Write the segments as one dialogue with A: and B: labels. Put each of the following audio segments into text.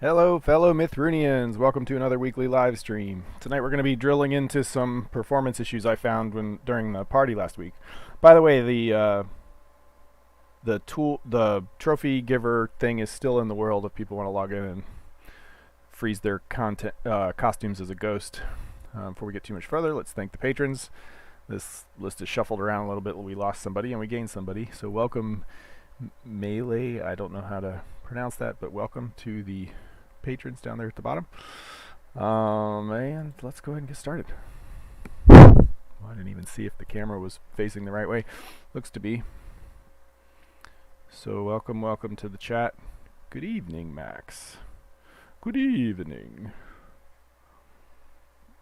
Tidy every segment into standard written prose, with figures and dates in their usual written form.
A: Hello, fellow Mythrunians. Welcome to another weekly live stream. Tonight we're going to be drilling into some performance issues I found during the party last week. By the way, the trophy giver thing is still in the world if people want to log in and freeze their costumes as a ghost. Before we get too much further, let's thank the patrons. This list is shuffled around a little bit. We lost somebody and we gained somebody. So welcome, Melee. I don't know how to pronounce that, but welcome to the patrons down there at the bottom. And let's go ahead and get started. Well, I didn't even see if the camera was facing the right way. Looks to be. So welcome to the chat. Good evening, Max. Good evening.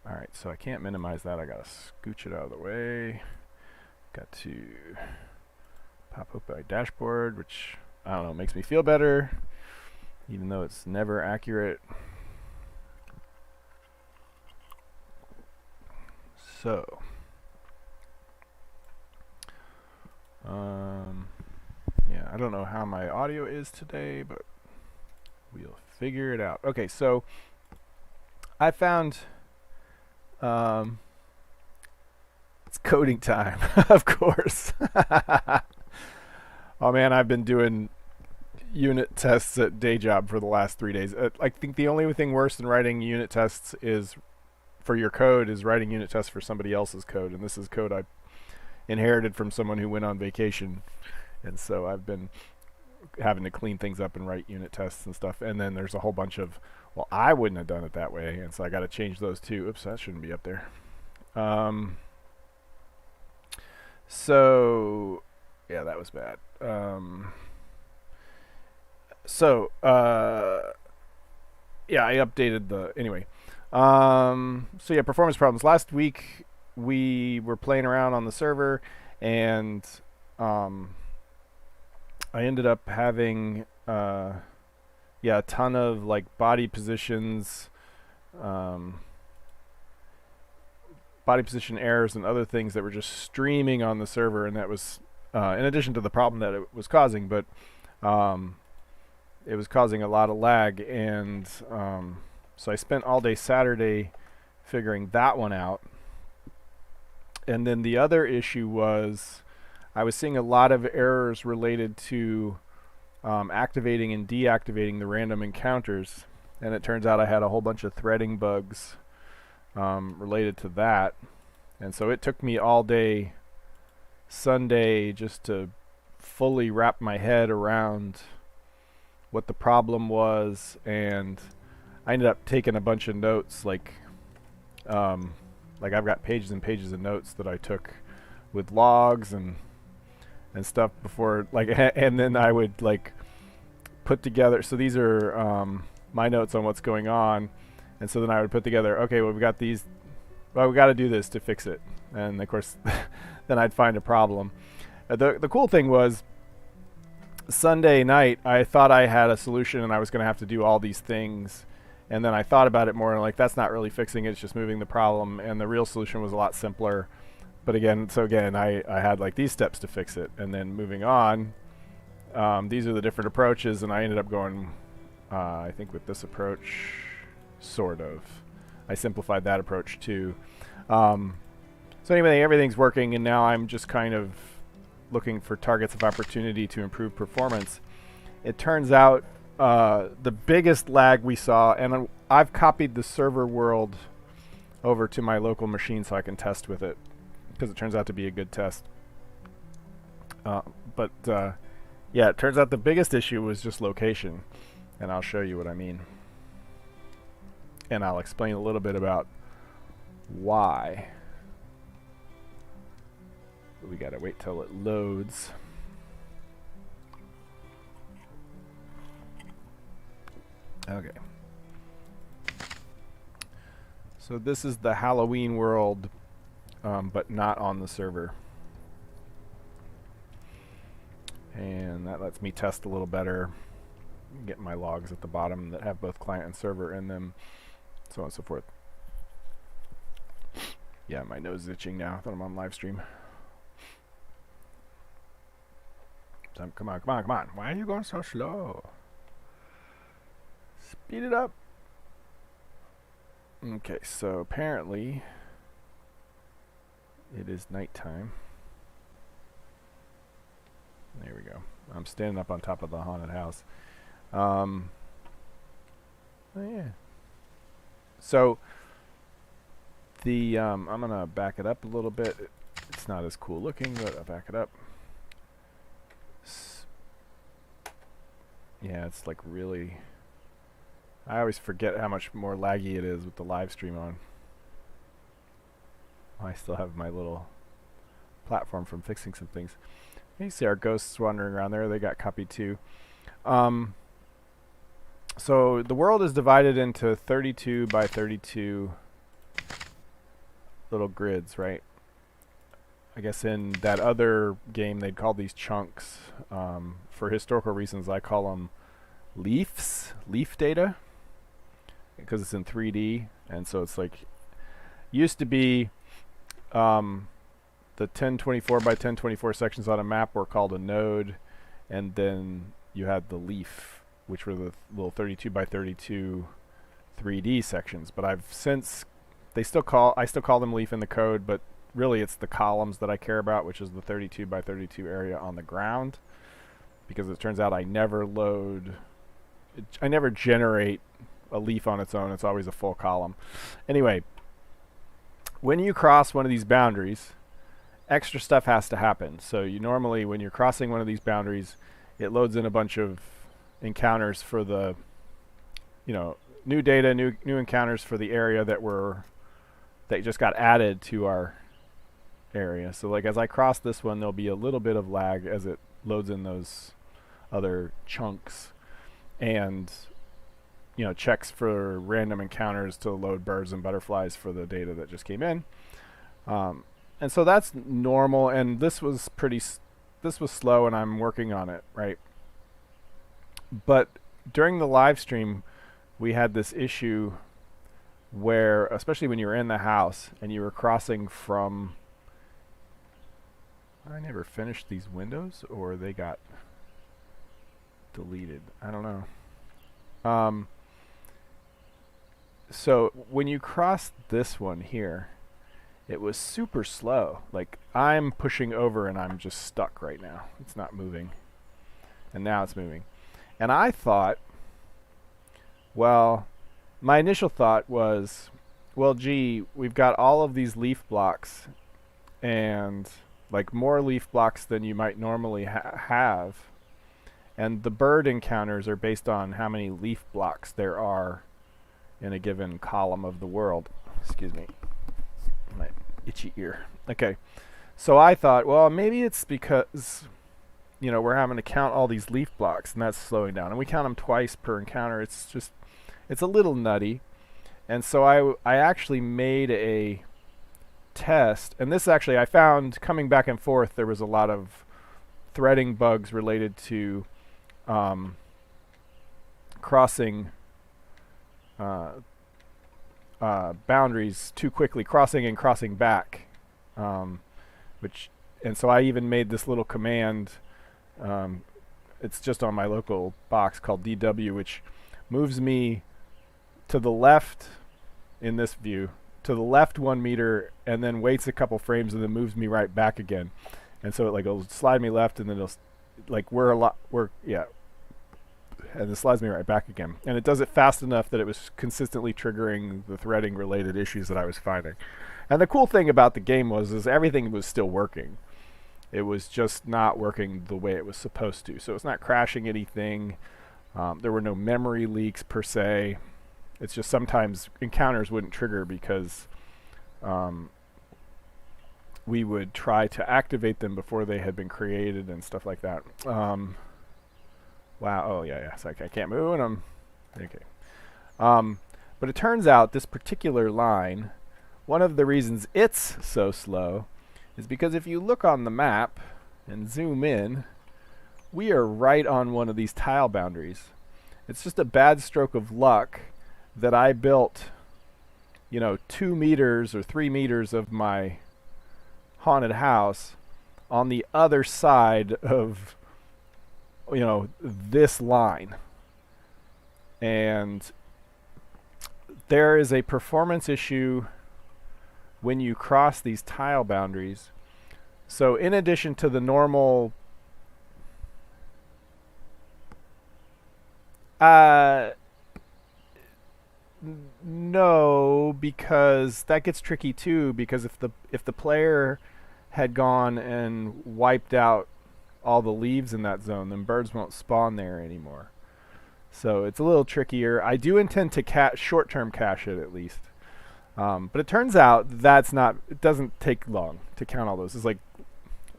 A: Alright, so I can't minimize that. I gotta scooch it out of the way. Got to pop up my dashboard, which, I don't know, makes me feel better, even though it's never accurate. So, yeah, I don't know how my audio is today, but we'll figure it out. Okay, so I found, it's coding time, of course. Oh man, I've been doing unit tests at day job for the last 3 days. I think the only thing worse than writing unit tests is for your code is writing unit tests for somebody else's code, and this is code I inherited from someone who went on vacation, and so I've been having to clean things up and write unit tests and stuff. And then there's a whole bunch of, well, I wouldn't have done it that way, and so I got to change those too. Oops, that shouldn't be up there. So yeah, that was bad. Yeah, I updated the anyway. So yeah, performance problems. Last week we were playing around on the server, and I ended up having a ton of like body positions, body position errors and other things that were just streaming on the server, and that was in addition to the problem that it was causing, but it was causing a lot of lag, and so I spent all day Saturday figuring that one out. And then the other issue was I was seeing a lot of errors related to activating and deactivating the random encounters, and it turns out I had a whole bunch of threading bugs related to that. And so it took me all day Sunday just to fully wrap my head around what the problem was, and I ended up taking a bunch of notes, like I've got pages and pages of notes that I took with logs and stuff before, like, and then I would like put together. So these are my notes on what's going on, and so then I would put together. Okay, well we got these. Well, we got to do this to fix it, and of course, then I'd find a problem. The cool thing was, Sunday night, I thought I had a solution and I was going to have to do all these things. And then I thought about it more and like, that's not really fixing it, it's just moving the problem. And the real solution was a lot simpler. But again, I had like these steps to fix it. And then moving on, these are the different approaches. And I ended up going, I think with this approach, sort of. I simplified that approach too. So anyway, everything's working, and now I'm just kind of looking for targets of opportunity to improve performance. It turns out the biggest lag we saw, and I've copied the server world over to my local machine so I can test with it, because it turns out to be a good test. Yeah, it turns out the biggest issue was just location, and I'll show you what I mean. And I'll explain a little bit about why. We gotta wait till it loads. Okay. So this is the Halloween world, but not on the server. And that lets me test a little better, get my logs at the bottom that have both client and server in them, so on and so forth. Yeah, my nose is itching now. I thought I'm on live stream. Come on. Why are you going so slow? Speed it up. Okay, so apparently it is nighttime. There we go. I'm standing up on top of the haunted house. Oh yeah. So the I'm gonna back it up a little bit. It's not as cool looking, but I'll back it up. Yeah, it's like really. I always forget how much more laggy it is with the live stream on. I still have my little platform from fixing some things. You see our ghosts wandering around there. They got copied too. So the world is divided into 32 by 32 little grids, right? I guess in that other game they'd call these chunks. For historical reasons, I call them leaf data, because it's in 3D, and so it's like used to be the 1024 by 1024 sections on a map were called a node, and then you had the leaf, which were the little 32 by 32 3D sections. But I've since I still call them leaf in the code, but really it's the columns that I care about, which is the 32 by 32 area on the ground, because it turns out I never generate a leaf on its own. It's always a full column. Anyway, when you cross one of these boundaries, extra stuff has to happen. So you normally, when you're crossing one of these boundaries, it loads in a bunch of encounters for the, new data, new encounters for the area that just got added to our area. So like as I cross this one, there'll be a little bit of lag as it loads in those other chunks, and checks for random encounters to load birds and butterflies for the data that just came in. And so that's normal, and this was slow, and I'm working on it, right? But during the live stream, we had this issue where, especially when you were in the house and you were crossing from, I never finished these windows, or they got deleted. I don't know. So when you cross this one here, it was super slow. Like I'm pushing over and I'm just stuck right now. It's not moving. And now it's moving. And I thought, well, my initial thought was, well, gee, we've got all of these leaf blocks, and like more leaf blocks than you might normally have. And the bird encounters are based on how many leaf blocks there are in a given column of the world. Excuse me. My itchy ear. Okay. So I thought, well, maybe it's because, we're having to count all these leaf blocks, and that's slowing down. And we count them twice per encounter. It's a little nutty. And so I actually made a test. And this actually, I found coming back and forth, there was a lot of threading bugs related to crossing boundaries too quickly, crossing and crossing back, and so I even made this little command. It's just on my local box called DW, which moves me to the left in this view, to the left 1 meter, and then waits a couple frames and then moves me right back again. And so it'll slide me left, and then it'll and it slides me right back again. And it does it fast enough that it was consistently triggering the threading related issues that I was finding. And the cool thing about the game is everything was still working. It was just not working the way it was supposed to. So it's not crashing anything. There were no memory leaks per se. It's just sometimes encounters wouldn't trigger because we would try to activate them before they had been created and stuff like that. Wow. Oh, yeah. So I can't move, and I'm okay. But it turns out this particular line, one of the reasons it's so slow is because if you look on the map and zoom in, we are right on one of these tile boundaries. It's just a bad stroke of luck that I built, 2 meters or 3 meters of my haunted house on the other side of this line. And there is a performance issue when you cross these tile boundaries. So in addition to the normal no, because that gets tricky too, because if the player had gone and wiped out all the leaves in that zone, then birds won't spawn there anymore. So it's a little trickier. I do intend to short-term cache it at least. But it turns out it doesn't take long to count all those. It's like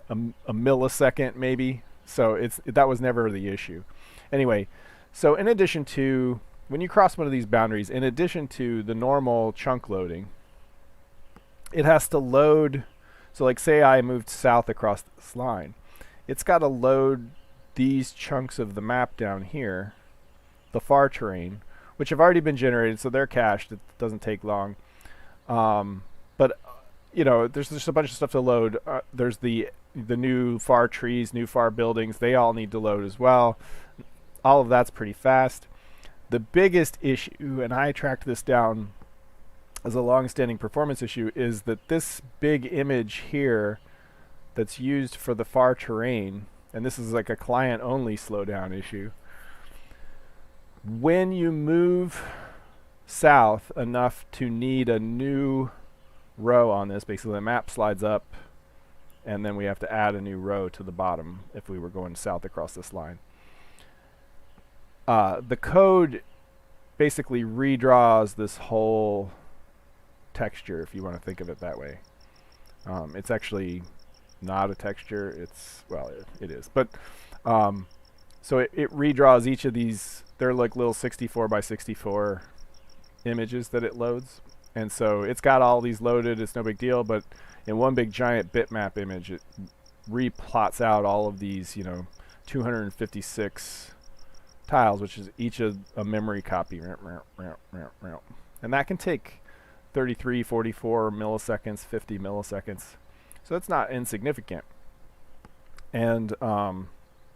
A: a millisecond maybe. So that was never the issue. Anyway, so in addition to, when you cross one of these boundaries, in addition to the normal chunk loading, it has to load. So like say I moved south across this line. It's got to load these chunks of the map down here, the far terrain, which have already been generated, so they're cached. It doesn't take long. But there's just a bunch of stuff to load. There's the new far trees, new far buildings. They all need to load as well. All of that's pretty fast. The biggest issue, and I tracked this down as a long-standing performance issue, is that this big image here that's used for the far terrain, and this is like a client-only slowdown issue. When you move south enough to need a new row on this, basically the map slides up, and then we have to add a new row to the bottom if we were going south across this line. The code basically redraws this whole texture, if you want to think of it that way. It's actually not a texture. It is. But so it redraws each of these. They're like little 64 by 64 images that it loads. And so it's got all these loaded. It's no big deal. But in one big giant bitmap image, it replots out all of these, 256 tiles, which is each a memory copy. And that can take 33, 44 milliseconds, 50 milliseconds. So it's not insignificant. And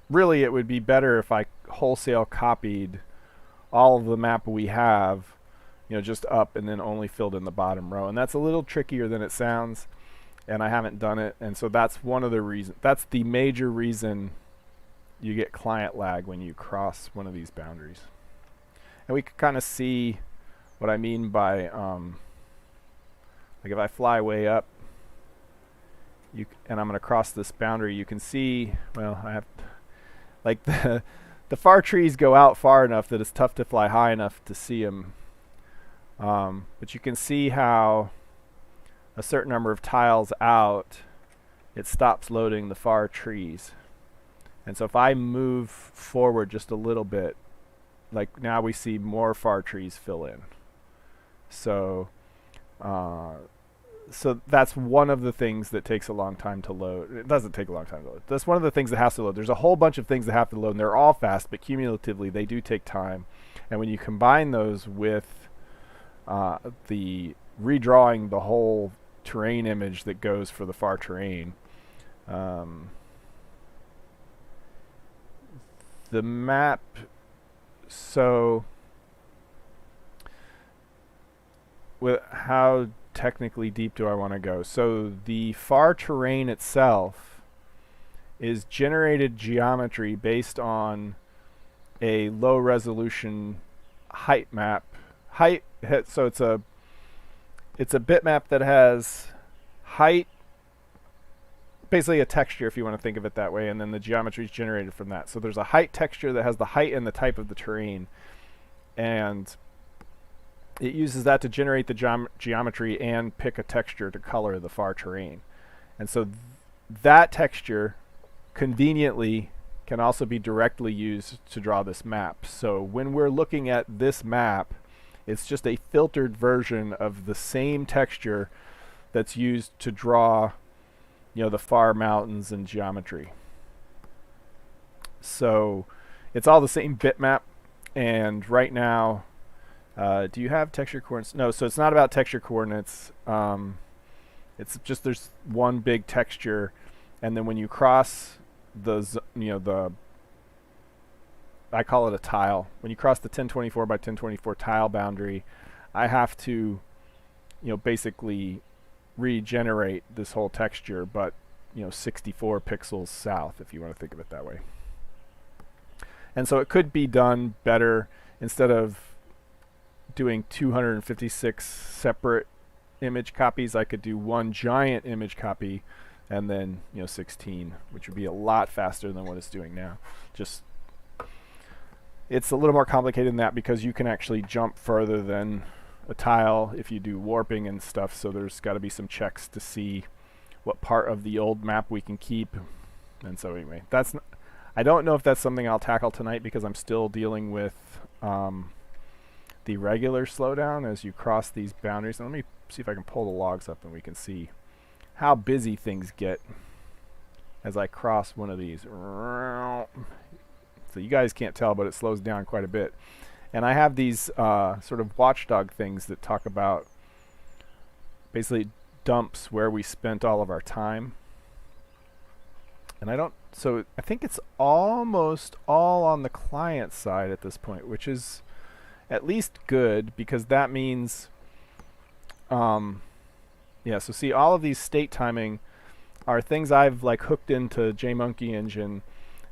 A: really, it would be better if I wholesale copied all of the map we have, just up and then only filled in the bottom row. And that's a little trickier than it sounds, and I haven't done it. And so that's one of the reasons. That's the major reason you get client lag when you cross one of these boundaries. And we can kind of see what I mean by, like if I fly way up, and I'm going to cross this boundary, you can see, I have, like the far trees go out far enough that it's tough to fly high enough to see them. But you can see how a certain number of tiles out, it stops loading the far trees. And so if I move forward just a little bit, like now we see more far trees fill in. So that's one of the things that takes a long time to load. It doesn't take a long time to load. That's one of the things that has to load. There's a whole bunch of things that have to load, and they're all fast, but cumulatively they do take time. And when you combine those with the redrawing the whole terrain image that goes for the far terrain, the map, so how technically deep do I want to go? So the far terrain itself is generated geometry based on a low resolution height map. So it's a bitmap that has height, basically a texture if you want to think of it that way, and then the geometry is generated from that. So there's a height texture that has the height and the type of the terrain, and it uses that to generate the geometry and pick a texture to color the far terrain. And so that texture conveniently can also be directly used to draw this map. So when we're looking at this map, it's just a filtered version of the same texture that's used to draw, the far mountains and geometry. So it's all the same bitmap, and right now, do you have texture coordinates? No, so it's not about texture coordinates. It's just there's one big texture, and then when you cross the I call it a tile. When you cross the 1024 by 1024 tile boundary, I have to, basically regenerate this whole texture, but 64 pixels south, if you want to think of it that way. And so it could be done better. Instead of doing 256 separate image copies, I could do one giant image copy and then 16, which would be a lot faster than what it's doing now. Just, it's a little more complicated than that because you can actually jump further than a tile if you do warping and stuff, so there's got to be some checks to see what part of the old map we can keep. And so anyway, I don't know if that's something I'll tackle tonight because I'm still dealing with the regular slowdown as you cross these boundaries. And let me see if I can pull the logs up and we can see how busy things get as I cross one of these. So you guys can't tell, but it slows down quite a bit. And I have these sort of watchdog things that talk about basically dumps where we spent all of our time. And so I think it's almost all on the client side at this point, which is at least good because that means, yeah, so see all of these state timing are things I've like hooked into JMonkey Engine,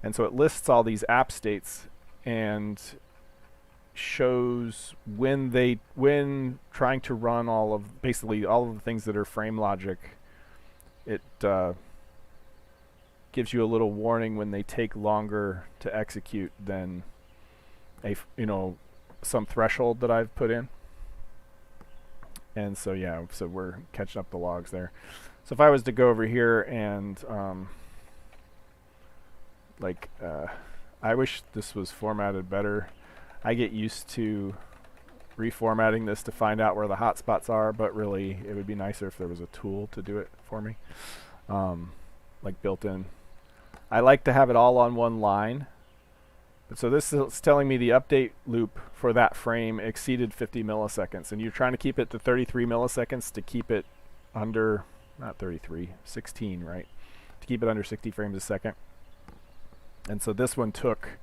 A: and so it lists all these app states and shows when trying to run basically all of the things that are frame logic. It gives you a little warning when they take longer to execute than some threshold that I've put in. And so yeah, so we're catching up the logs there. So if I was to go over here and I wish this was formatted better. I get used to reformatting this to find out where the hotspots are, but really it would be nicer if there was a tool to do it for me, like built in. I like to have it all on one line. But so this is telling me the update loop for that frame exceeded 50 milliseconds, and you're trying to keep it to 33 milliseconds to keep it under, not 33, 16, right? To keep it under 60 frames a second. And so this one took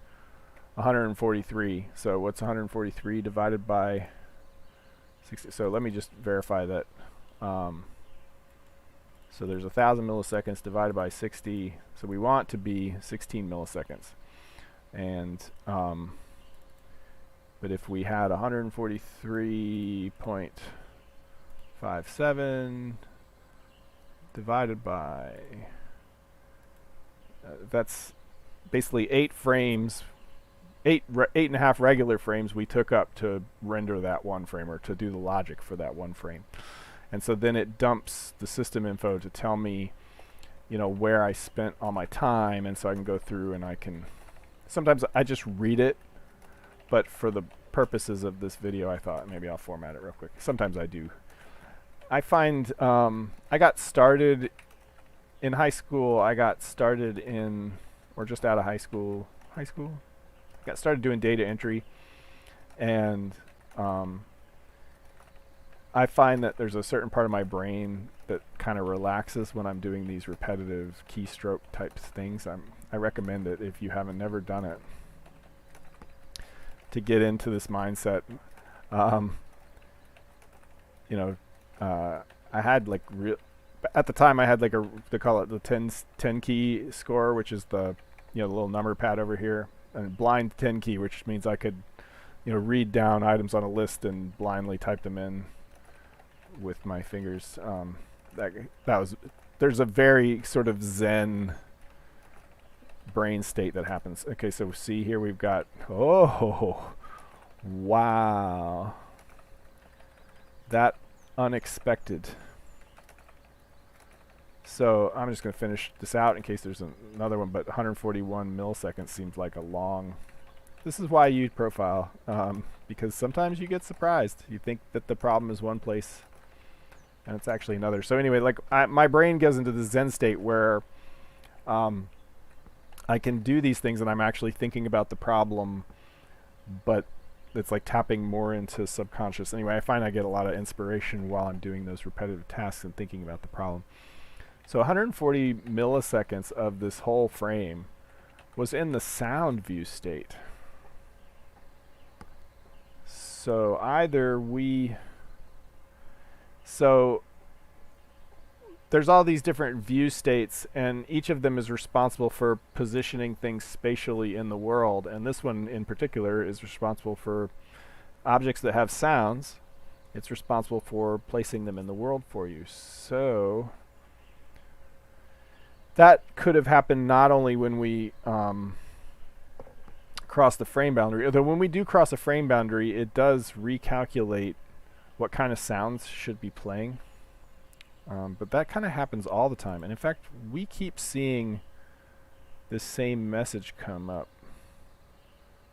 A: 143. So what's 143 divided by 60? So let me just verify that. So there's 1,000 milliseconds divided by 60. So we want to be 16 milliseconds. And but if we had 143.57 divided by that's basically 8 frames, 8.5 regular frames we took up to render that one frame, or to do the logic for that one frame. And so then it dumps the system info to tell me, where I spent all my time, and so I can go through and I can, sometimes I just read it, but for the purposes of this video I thought maybe I'll format it real quick. Sometimes I do. I find I got started in high school, or just out of high school, got started doing data entry, and I find that there's a certain part of my brain that kind of relaxes when I'm doing these repetitive keystroke type things. I recommend it if you haven't never done it, to get into this mindset. I had like at the time I had like they call it the 10 key score, which is the the little number pad over here, and blind 10 key, which means I could read down items on a list and blindly type them in with my fingers. There's a very sort of zen brain state that happens. Okay, so see here we've got, oh wow, that unexpected. So I'm just going to finish this out in case there's another one, but 141 milliseconds seems like a long. This is why I use Profile, because sometimes you get surprised. You think that the problem is one place and it's actually another. So anyway, like my brain goes into the Zen state where I can do these things and I'm actually thinking about the problem, but it's like tapping more into subconscious. Anyway, I find I get a lot of inspiration while I'm doing those repetitive tasks and thinking about the problem. So 140 milliseconds of this whole frame was in the sound view state. So either so there's all these different view states, and each of them is responsible for positioning things spatially in the world. And this one in particular is responsible for objects that have sounds. It's responsible for placing them in the world for you. So that could have happened not only when we cross the frame boundary, although when we do cross a frame boundary, it does recalculate what kind of sounds should be playing. But that kind of happens all the time. And in fact, we keep seeing this same message come up.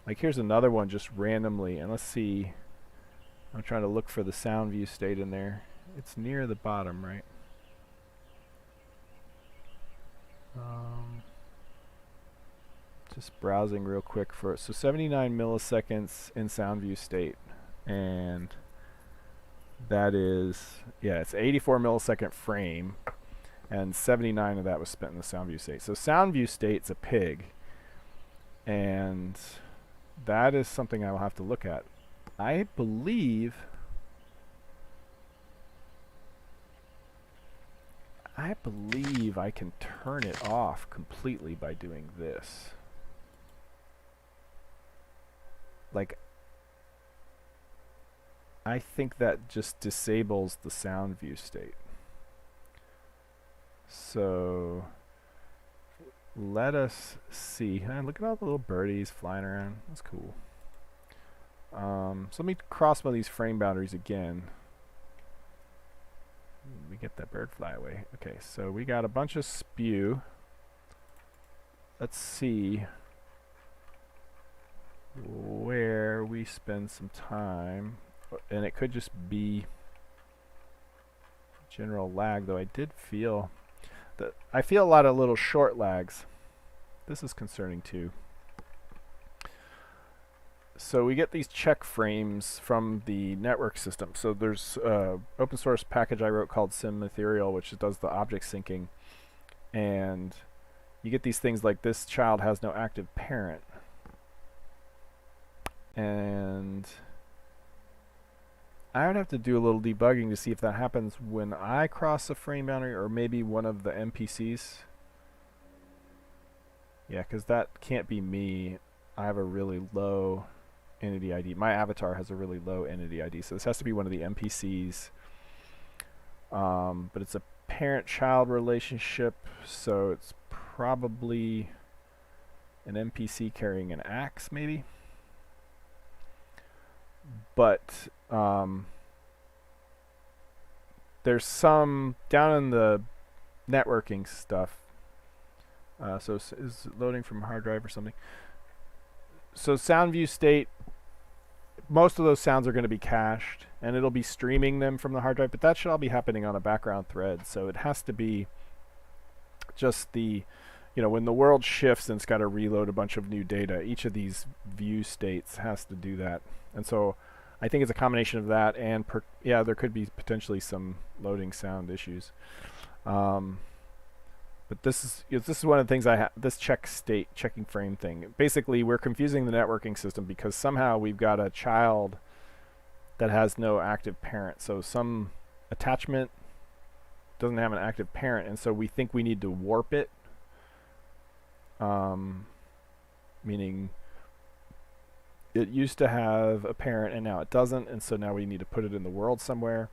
A: Like here's another one just randomly. And let's see. I'm trying to look for the sound view state in there. It's near the bottom, right? Just browsing real quick for it. So 79 milliseconds in sound view state. And that is, yeah, it's 84 millisecond frame, and 79 of that was spent in the sound view state. So sound view state's a pig, and that is something I will have to look at. I believe I can turn it off completely by doing this. Like, I think that just disables the sound view state. So let us see. Look at all the little birdies flying around. That's cool. So let me cross one of these frame boundaries again. Let me get that bird fly away. Okay, so we got a bunch of spew. Let's see where we spend some time. And it could just be general lag, though I did feel that I feel a lot of little short lags. This is concerning too. So we get these check frames from the network system. So there's an open source package I wrote called Mythruna, which does the object syncing. And you get these things like this child has no active parent. And I would have to do a little debugging to see if that happens when I cross a frame boundary, or maybe one of the NPCs. Yeah, because that can't be me. I have a really low entity ID. My avatar has a really low entity ID, so this has to be one of the NPCs. But it's a parent-child relationship, so it's probably an NPC carrying an axe, maybe. But there's some down in the networking stuff. So is it loading from a hard drive or something? So sound view state, most of those sounds are going to be cached, and it'll be streaming them from the hard drive, but that should all be happening on a background thread. So it has to be just the, when the world shifts and it's got to reload a bunch of new data, each of these view states has to do that. And so I think it's a combination of that and, yeah, there could be potentially some loading sound issues. But this is one of the things this checking frame thing. Basically, we're confusing the networking system because somehow we've got a child that has no active parent. So some attachment doesn't have an active parent, and so we think we need to warp it. Meaning it used to have a parent and now it doesn't, and so now we need to put it in the world somewhere.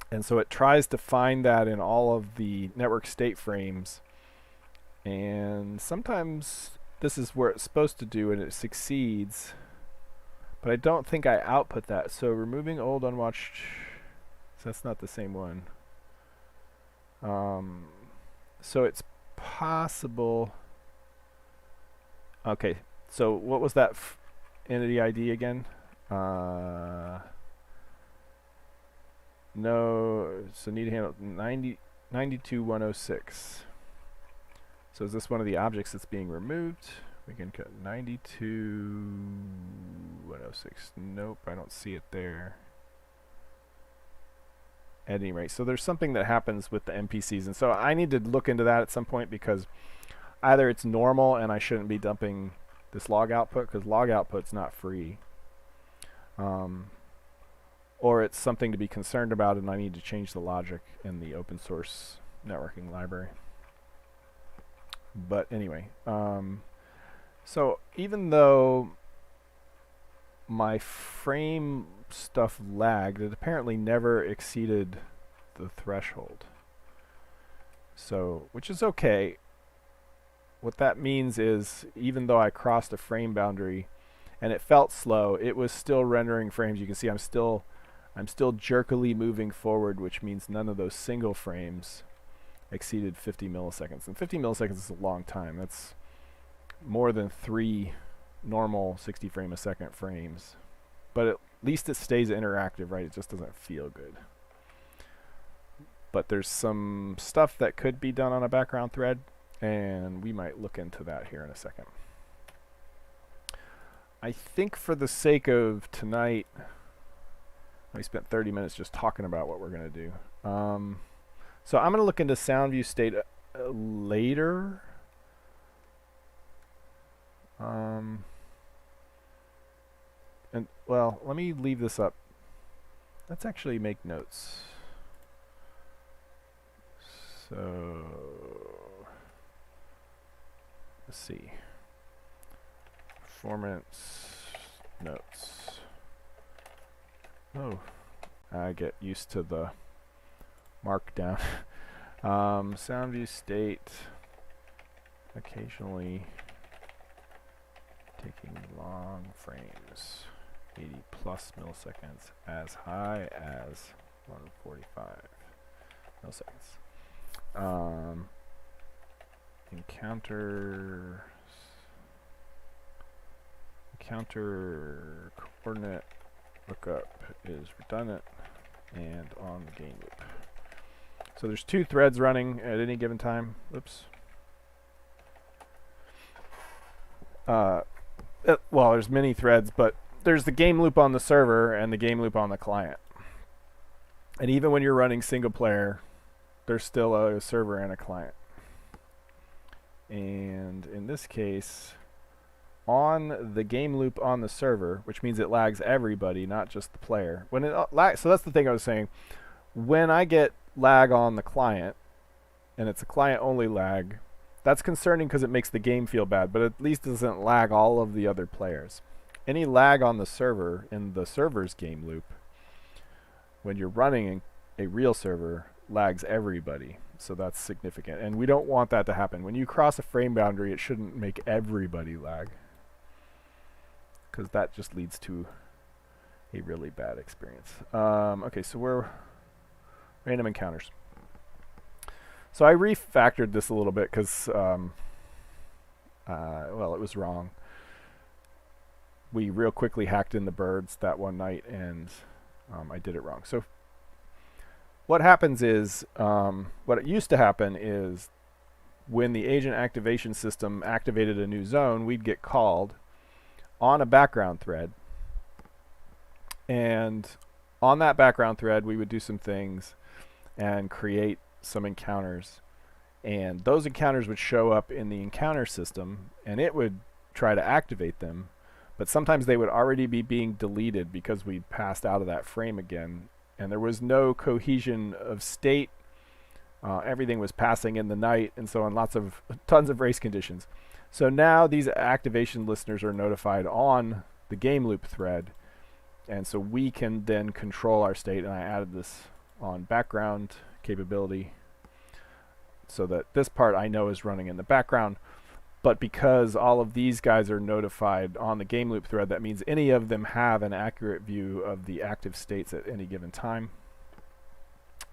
A: And so it tries to find that in all of the network state frames, and sometimes this is where it's supposed to do and it succeeds, but I don't think I output that. So removing old unwatched, so that's not the same one. So it's possible. Okay, so what was that entity ID again? No, so need to handle 92106. So is this one of the objects that's being removed? We can cut 92106. Nope, I don't see it there. At any rate, so there's something that happens with the NPCs, and so I need to look into that at some point, because either it's normal and I shouldn't be dumping this log output, because log output's not free. or it's something to be concerned about and I need to change the logic in the open source networking library. But anyway, so even though my frame stuff lagged, it apparently never exceeded the threshold. So, which is okay. What that means is, even though I crossed a frame boundary and it felt slow, it was still rendering frames. You can see I'm still jerkily moving forward, which means none of those single frames exceeded 50 milliseconds. And 50 milliseconds is a long time. That's more than 3 normal 60 frame a second frames. But at least it stays interactive, right? It just doesn't feel good. But there's some stuff that could be done on a background thread, and we might look into that here in a second. I think for the sake of tonight, we spent 30 minutes just talking about what we're going to do. So I'm going to look into sound view state later. And well, let me leave this up. Let's actually make notes. So let's see. Performance notes. Oh, I get used to the markdown. Sound view state. Occasionally taking long frames. 80 plus milliseconds, as high as 145 milliseconds. Encounter coordinate lookup is redundant and on the game loop. So there's 2 threads running at any given time. Oops. Well, there's many threads, but there's the game loop on the server and the game loop on the client. And even when you're running single player, there's still a server and a client. And in this case, on the game loop on the server, which means it lags everybody, not just the player. When it lags, so that's the thing I was saying. When I get lag on the client, and it's a client-only lag, that's concerning because it makes the game feel bad, but at least it doesn't lag all of the other players. Any lag on the server in the server's game loop, when you're running a real server, lags everybody. So that's significant. And we don't want that to happen. When you cross a frame boundary, it shouldn't make everybody lag, because that just leads to a really bad experience. Okay, so we're random encounters. So I refactored this a little bit because, well, it was wrong. We real quickly hacked in the birds that one night, and I did it wrong. So what happens is, what it used to happen is when the agent activation system activated a new zone, we'd get called on a background thread. And on that background thread, we would do some things and create some encounters. And those encounters would show up in the encounter system, and it would try to activate them. But sometimes they would already be being deleted because we passed out of that frame again. And there was no cohesion of state. Everything was passing in the night, and so on, tons of race conditions. So now these activation listeners are notified on the game loop thread, and so we can then control our state. And I added this on background capability so that this part I know is running in the background. But because all of these guys are notified on the game loop thread, that means any of them have an accurate view of the active states at any given time,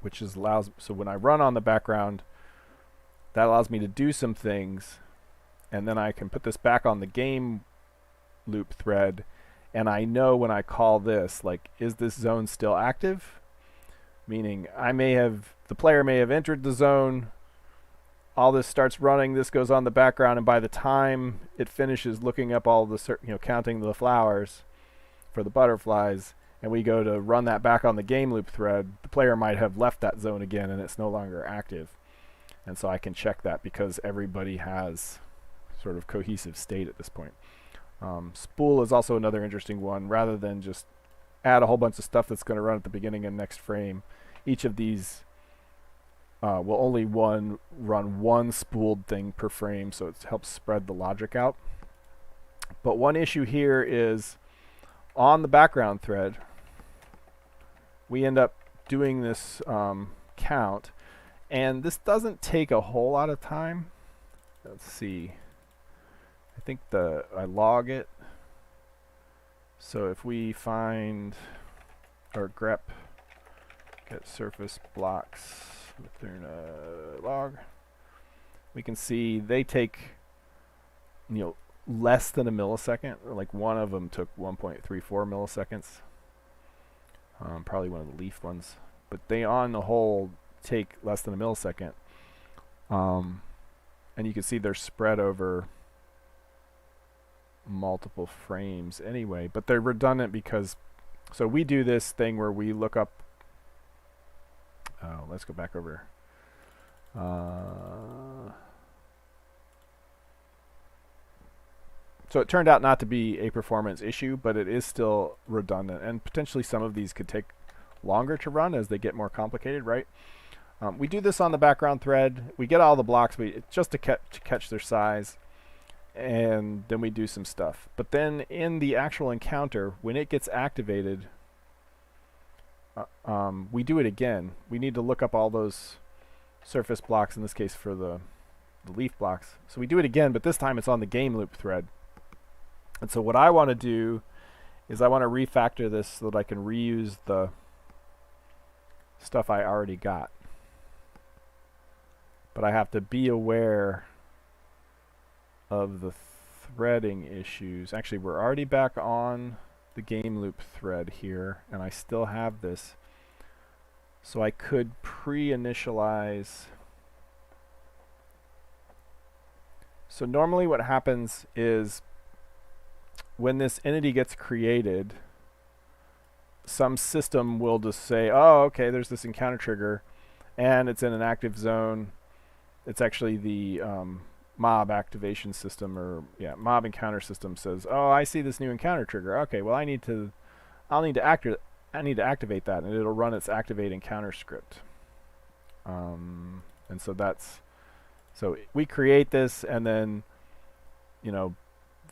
A: which is so when I run on the background, that allows me to do some things, and then I can put this back on the game loop thread, and I know when I call this, like, is this zone still active? Meaning the player may have entered the zone, all this starts running, this goes on the background, and by the time it finishes looking up all the, counting the flowers for the butterflies, and we go to run that back on the game loop thread, the player might have left that zone again and it's no longer active. And so I can check that because everybody has sort of cohesive state at this point. Spool is also another interesting one. Rather than just add a whole bunch of stuff that's going to run at the beginning and next frame. Each of these will only run one spooled thing per frame, so it helps spread the logic out. But one issue here is on the background thread, we end up doing this count, and this doesn't take a whole lot of time. Let's see. I think I log it. So if we find our grep get surface blocks Mythruna log, we can see they take, less than a millisecond. Like one of them took 1.34 milliseconds. Probably one of the leaf ones, but they on the whole take less than a millisecond. And you can see they're spread over multiple frames anyway, but they're redundant because, so we do this thing where we look up, let's go back over. So it turned out not to be a performance issue, but it is still redundant, and potentially some of these could take longer to run as they get more complicated, right? We do this on the background thread. We get all the blocks just to catch their size, and then we do some stuff. But then in the actual encounter, when it gets activated, we do it again. We need to look up all those surface blocks, in this case for the leaf blocks. So we do it again, but this time it's on the game loop thread. And so what I want to do is I want to refactor this so that I can reuse the stuff I already got. But I have to be aware of the threading issues. Actually, we're already back on the game loop thread here, and I still have this. So I could pre-initialize. So normally what happens is when this entity gets created, some system will just say, oh, okay, there's this encounter trigger, and it's in an active zone. It's actually the mob activation system, or mob encounter system says, oh, I see this new encounter trigger. Okay, well, I'll need to activate that, and it'll run its activate encounter script. And so so we create this, and then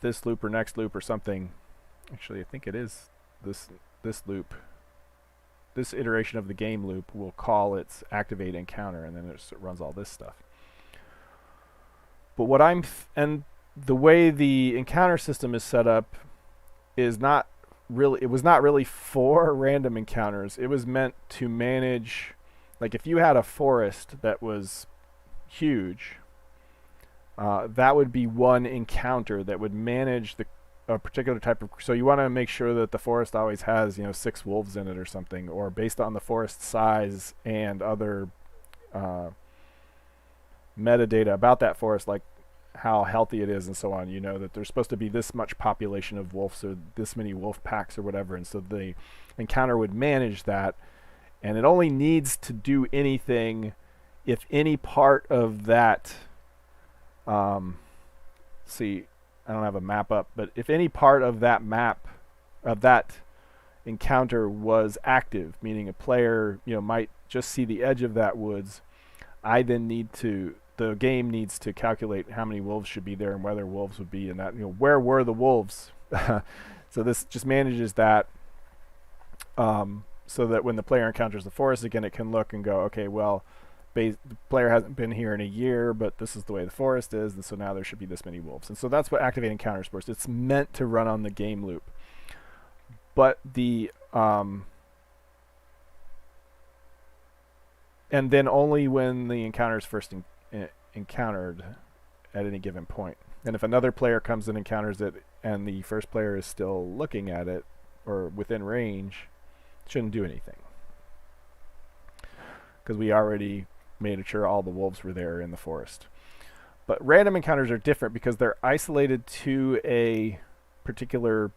A: this loop or next loop or something. Actually, I think it is this loop. This iteration of the game loop will call its activate encounter, and then it runs all this stuff. But and the way the encounter system is set up is not really, it was not really for random encounters. It was meant to manage, like if you had a forest that was huge, that would be one encounter that would manage a particular type of. So you want to make sure that the forest always has 6 wolves in it or something, or based on the forest size and other metadata about that forest, like how healthy it is and so on. That there's supposed to be this much population of wolves or this many wolf packs or whatever, and so the encounter would manage that, and it only needs to do anything if any part of that. See, I don't have a map up, but if any part of that map, of that encounter was active, meaning a player, might just see the edge of that woods, the game needs to calculate how many wolves should be there and whether wolves would be in that, where were the wolves? So this just manages that, so that when the player encounters the forest again, it can look and go, okay, well, the player hasn't been here in a year, but this is the way the forest is, and so now there should be this many wolves. And so that's what activate encounters for. It's meant to run on the game loop. But and then only when the encounter is first encountered at any given point. And if another player comes and encounters it, and the first player is still looking at it, or within range, it shouldn't do anything. Because we already made sure all the wolves were there in the forest. But random encounters are different because they're isolated to a particular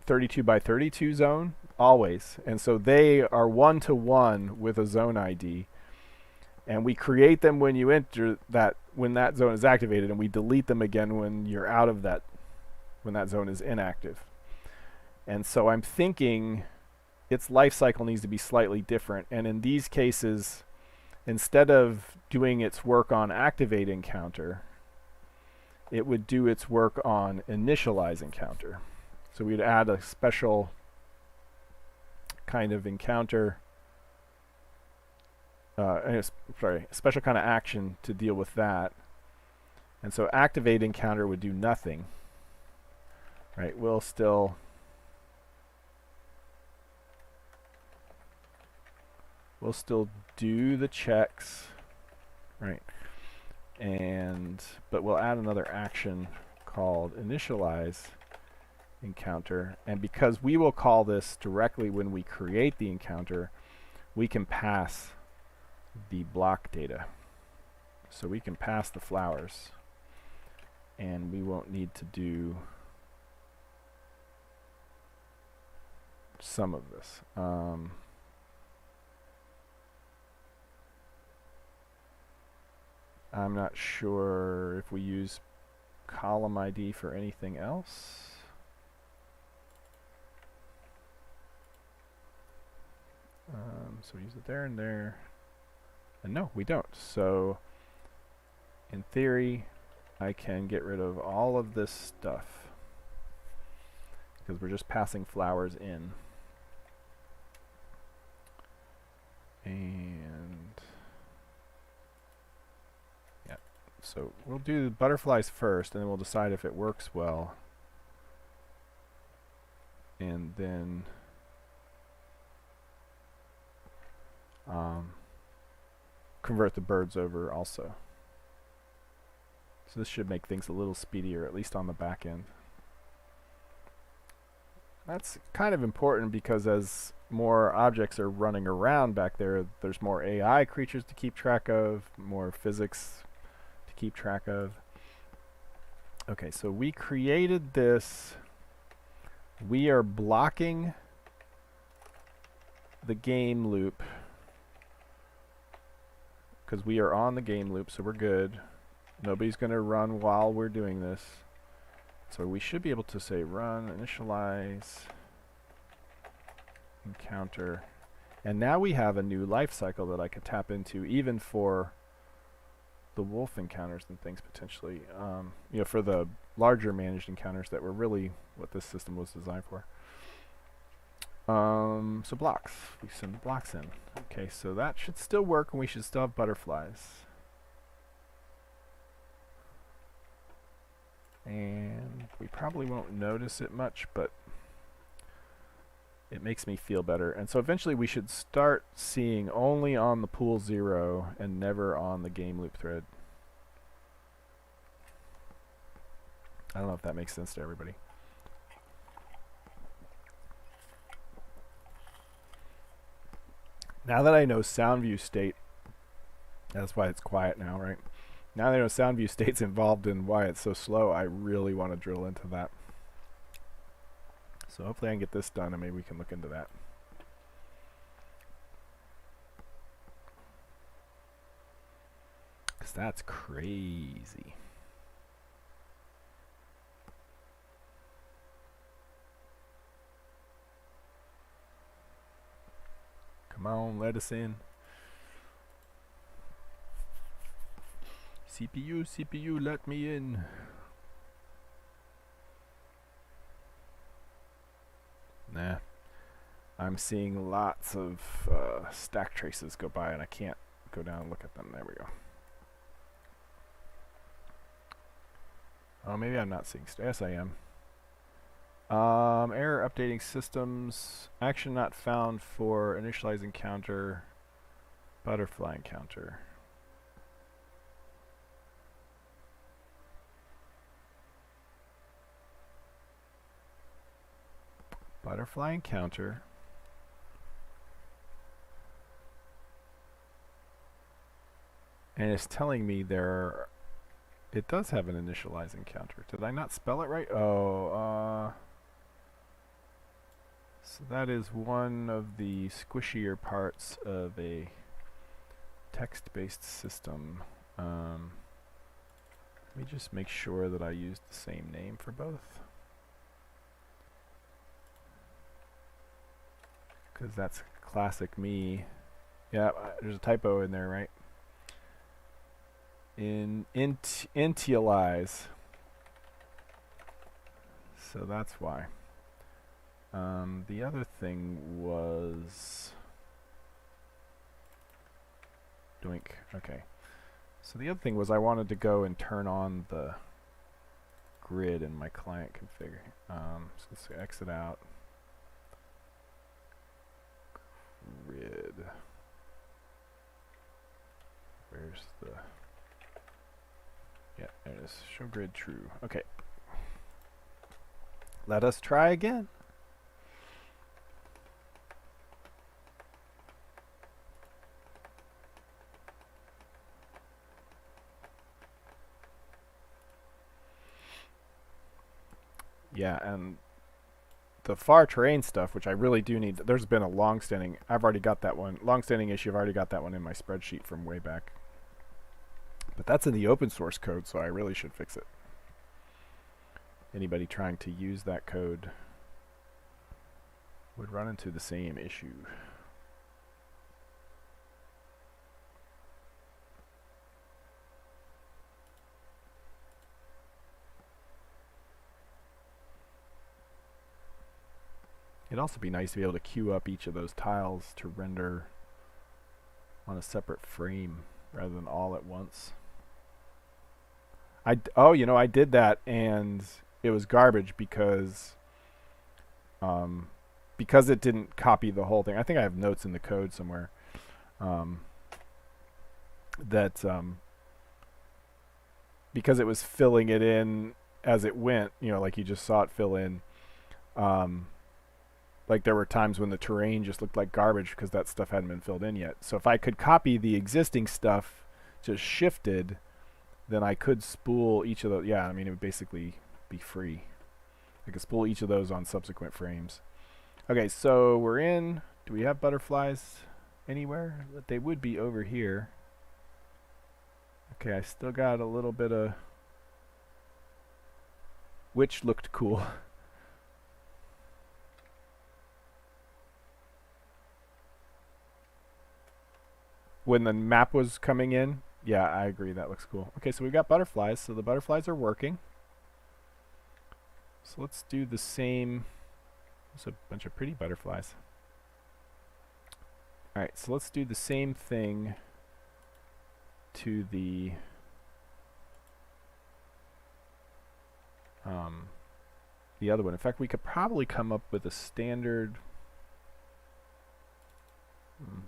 A: 32 by 32 zone always, and so they are one-to-one with a zone ID, and we create them when you enter that, when that zone is activated, and we delete them again when you're out of that, when that zone is inactive. And so I'm thinking its life cycle needs to be slightly different. And in these cases, instead of doing its work on activate encounter, it would do its work on initialize encounter. So we'd add a special kind of encounter, a special kind of action to deal with that. And so activate encounter would do nothing. Right? We'll still do the checks, right? But we'll add another action called initialize encounter, and because we will call this directly when we create the encounter, we can pass the block data. So we can pass the flowers, and we won't need to do some of this. I'm not sure if we use column ID for anything else. So we use it there and there. And no, we don't. So in theory, I can get rid of all of this stuff because we're just passing flowers in. And yeah, so we'll do the butterflies first, and then we'll decide if it works well. And then convert the birds over also. So this should make things a little speedier, at least on the back end. That's kind of important because as more objects are running around back there, there's more AI creatures to keep track of, more physics to keep track of. Okay, so we created this. We are blocking the game loop because we are on the game loop, so we're good. Nobody's going to run while we're doing this. So we should be able to say run, initialize, encounter. And now we have a new life cycle that I could tap into even for the wolf encounters and things potentially. You know, for the larger managed encounters that were really what this system was designed for. So blocks. We send the blocks in. Okay, so that should still work and we should still have butterflies. And we probably won't notice it much, but it makes me feel better. And so eventually we should start seeing only on the pool 0 and never on the game loop thread. I don't know if that makes sense to everybody. Now that I know sound view state, that's why it's quiet now, right? Now that I know sound view state's involved in why it's so slow, I really want to drill into that. So hopefully I can get this done and maybe we can look into that. Because that's crazy. Come on, let us in. CPU, let me in. Nah. I'm seeing lots of stack traces go by and I can't go down and look at them. There we go. Oh, maybe I'm not seeing yes, I am. Error updating systems. Action not found for initialize encounter. Butterfly encounter. Butterfly encounter. And it's telling me it does have an initialize encounter. Did I not spell it right? Oh, so that is one of the squishier parts of a text-based system. Let me just make sure that I used the same name for both. because that's classic me. Yeah, there's a typo in there, right? Initialize. So that's why. The other thing was doink. Okay. So the other thing was I wanted to go and turn on the grid in my client config. So let's exit out. Grid. Where's the... Yeah, there it is. Show grid true. Okay. Let us try again. Yeah, and the far terrain stuff, which I really do need, there's been a long-standing, I've already got that one, long-standing issue, I've already got that one in my spreadsheet from way back. But that's in the open source code, so I really should fix it. Anybody trying to use that code would run into the same issue. It'd also be nice to be able to queue up each of those tiles to render on a separate frame rather than all at once. Oh, you know, I did that and it was garbage because it didn't copy the whole thing. I think I have notes in the code somewhere that because it was filling it in as it went, you know, like you just saw it fill in. Like there were times when the terrain just looked like garbage because that stuff hadn't been filled in yet. So if I could copy the existing stuff just shifted, then I could spool each of those. Yeah, I mean, it would basically be free. I could spool each of those on subsequent frames. Okay, so we're in. Do we have butterflies anywhere? They would be over here. Okay, I still got a little bit of... Which looked cool. When the map was coming in, yeah, I agree, that looks cool. Okay, so we've got butterflies, so the butterflies are working. So let's do the same. There's a bunch of pretty butterflies. Alright, so let's do the same thing to the other one. In fact, we could probably come up with a standard...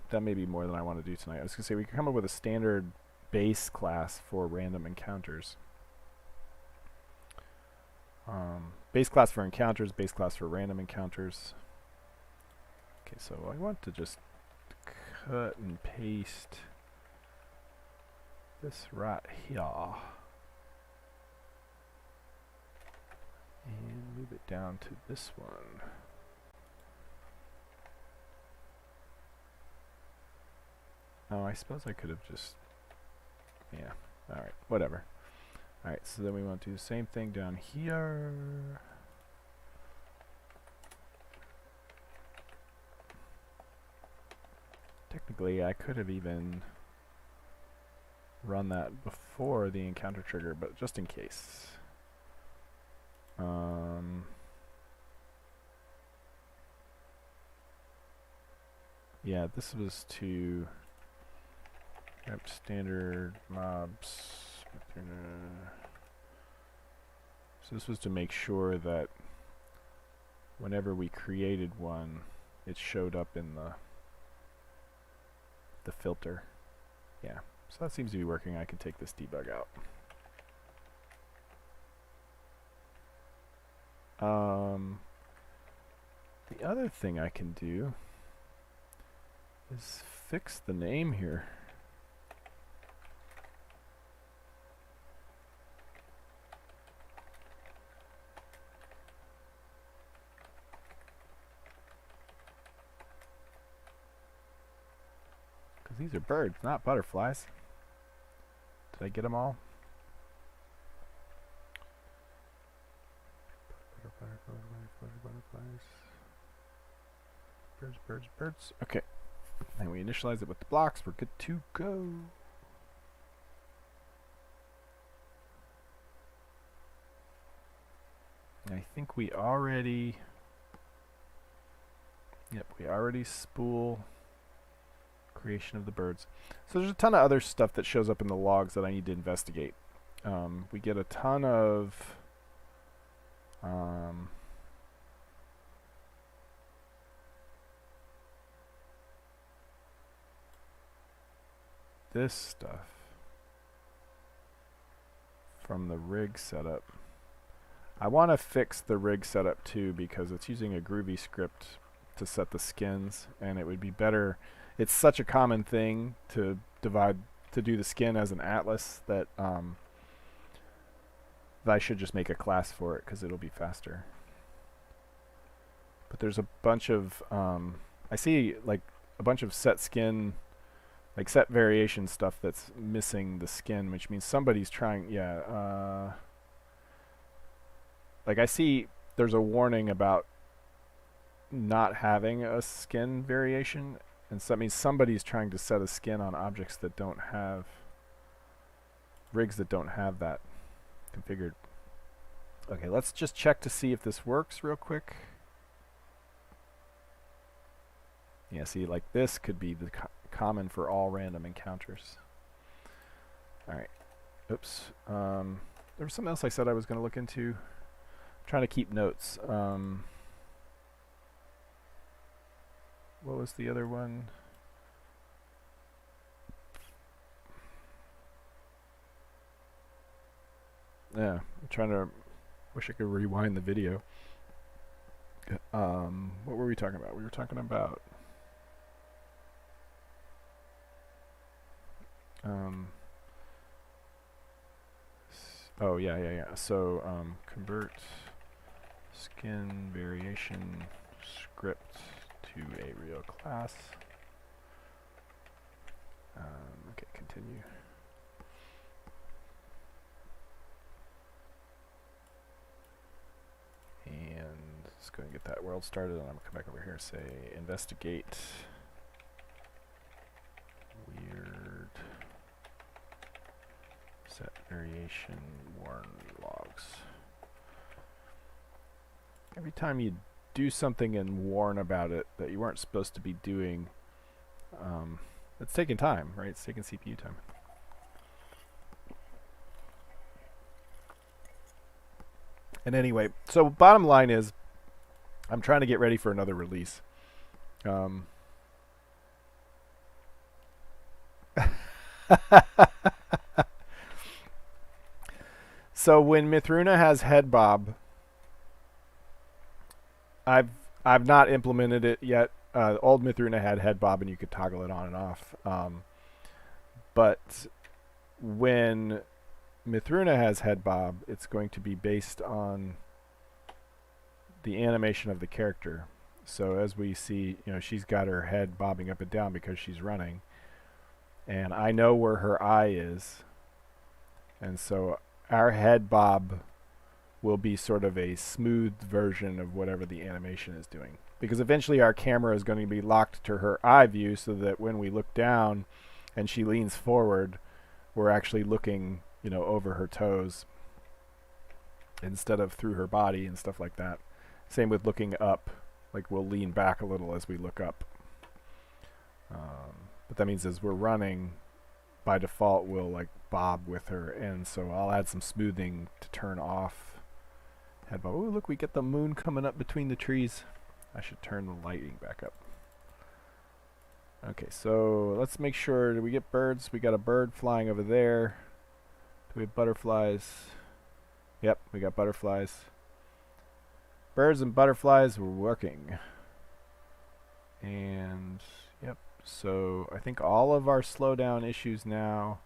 A: that may be more than I want to do tonight. I was going to say we could come up with a standard base class for random encounters. Base class for encounters, base class for random encounters. Okay, so I want to just cut and paste this right here. And move it down to this one. Oh, I suppose I could have just... Yeah, alright, whatever. Alright, so then we want to do the same thing down here. Technically, I could have even run that before the encounter trigger, but just in case. Yeah, this was to... Yep, standard mobs. So this was to make sure that whenever we created one, it showed up in the filter. Yeah, so that seems to be working. I can take this debug out. The other thing I can do is fix the name here. These are birds, not butterflies. Did I get them all? Butterflies. birds. Okay. And we initialize it with the blocks. We're good to go. I think we already... Yep, we already spool creation of the birds. So there's a ton of other stuff that shows up in the logs that I need to investigate. We get a ton of... this stuff from the rig setup. I want to fix the rig setup too because it's using a Groovy script to set the skins, and it would be better. It's such a common thing to do the skin as an atlas that I should just make a class for it because it'll be faster. But there's a bunch of I see like a bunch of set skin, like set variation stuff that's missing the skin, which means somebody's trying. Yeah, like I see there's a warning about not having a skin variation, and so that means somebody's trying to set a skin on objects that don't have rigs that don't have that configured. Okay, let's just check to see if this works real quick. Yeah, see, like this could be the common for all random encounters. All right. Oops. There was something else I said I was going to look into. I'm trying to keep notes. What was the other one? Yeah, I'm trying to... Wish I could rewind the video. What were we talking about? We were talking about... oh, yeah. So, convert skin variation script to a real class. Okay, continue. And let's go and get that world started, and I'm going to come back over here and say investigate weird set variation warn logs. Every time you do something and warn about it that you weren't supposed to be doing, it's taking time, right? It's taking CPU time. And anyway, so bottom line is, I'm trying to get ready for another release. So when Mythruna has head bob, I've not implemented it yet. Old Mythruna had head bob, and you could toggle it on and off. But when Mythruna has head bob, it's going to be based on the animation of the character. So as we see, she's got her head bobbing up and down because she's running, and I know where her eye is, and so our head bob will be sort of a smooth version of whatever the animation is doing, because eventually our camera is going to be locked to her eye view so that when we look down and she leans forward, we're actually looking over her toes instead of through her body and stuff like that. Same with looking up, like we'll lean back a little as we look up. But that means as we're running, by default we'll like bob with her, and so I'll add some smoothing to turn off head bob. Oh, look, we get the moon coming up between the trees. I should turn the lighting back up. Okay, so let's make sure, do we get birds? We got a bird flying over there. Do we have butterflies? Yep, we got butterflies. Birds and butterflies were working. And, yep, so I think all of our slowdown issues now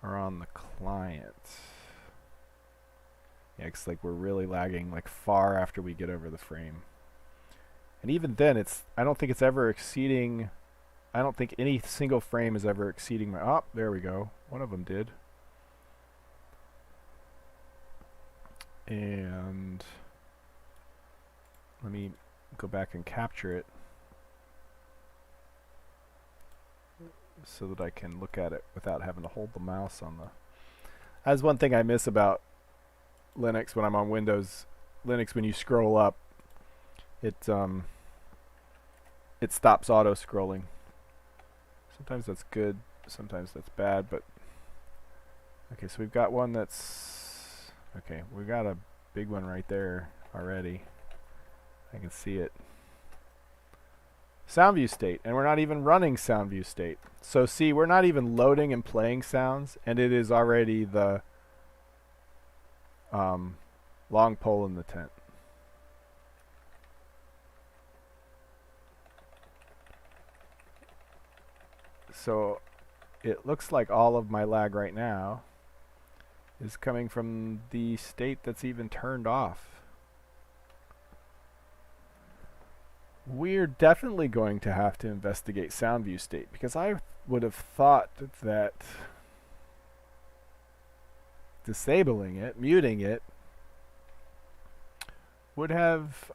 A: are on the client. Yeah, it's like we're really lagging like far after we get over the frame. And even then, I don't think it's ever exceeding... I don't think any single frame is ever exceeding my... Oh, there we go. One of them did. And let me go back and capture it. so that I can look at it without having to hold the mouse on the... That's one thing I miss about Linux when I'm on Windows. Linux, when you scroll up, it stops auto scrolling. Sometimes that's good, sometimes that's bad, but okay, so we've got one that's okay, we got a big one right there already. I can see it. Sound view state, and we're not even running sound view state. So see, we're not even loading and playing sounds, and it is already the long pole in the tent. So it looks like all of my lag right now is coming from the state that's even turned off. We're definitely going to have to investigate sound view state, because I would have thought that disabling it, muting it, would have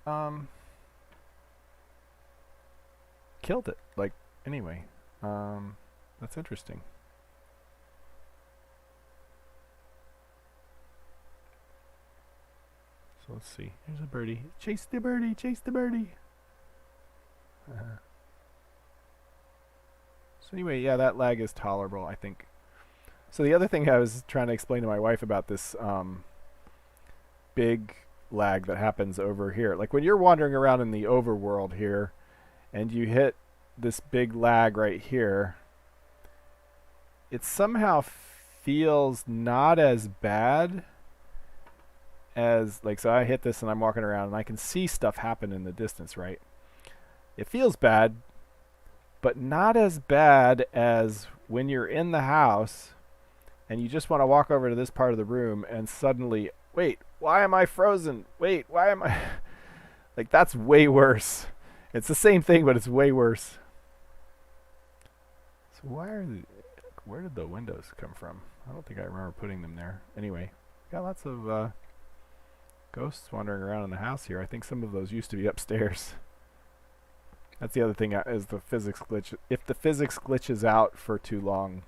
A: killed it. Like, anyway, that's interesting. So let's see. Here's a birdie. Chase the birdie, chase the birdie. So anyway, yeah, that lag is tolerable, I think. So the other thing I was trying to explain to my wife about this big lag that happens over here. Like when you're wandering around in the overworld here and you hit this big lag right here, it somehow feels not as bad as, like, so I hit this and I'm walking around and I can see stuff happen in the distance, right? It feels bad, but not as bad as when you're in the house and you just want to walk over to this part of the room and suddenly, wait, why am I frozen? Wait, why am I... Like, that's way worse. It's the same thing, but it's way worse. So where did the windows come from? I don't think I remember putting them there. Anyway, got lots of ghosts wandering around in the house here. I think some of those used to be upstairs. That's the other thing, is the physics glitch. If the physics glitches out for too long,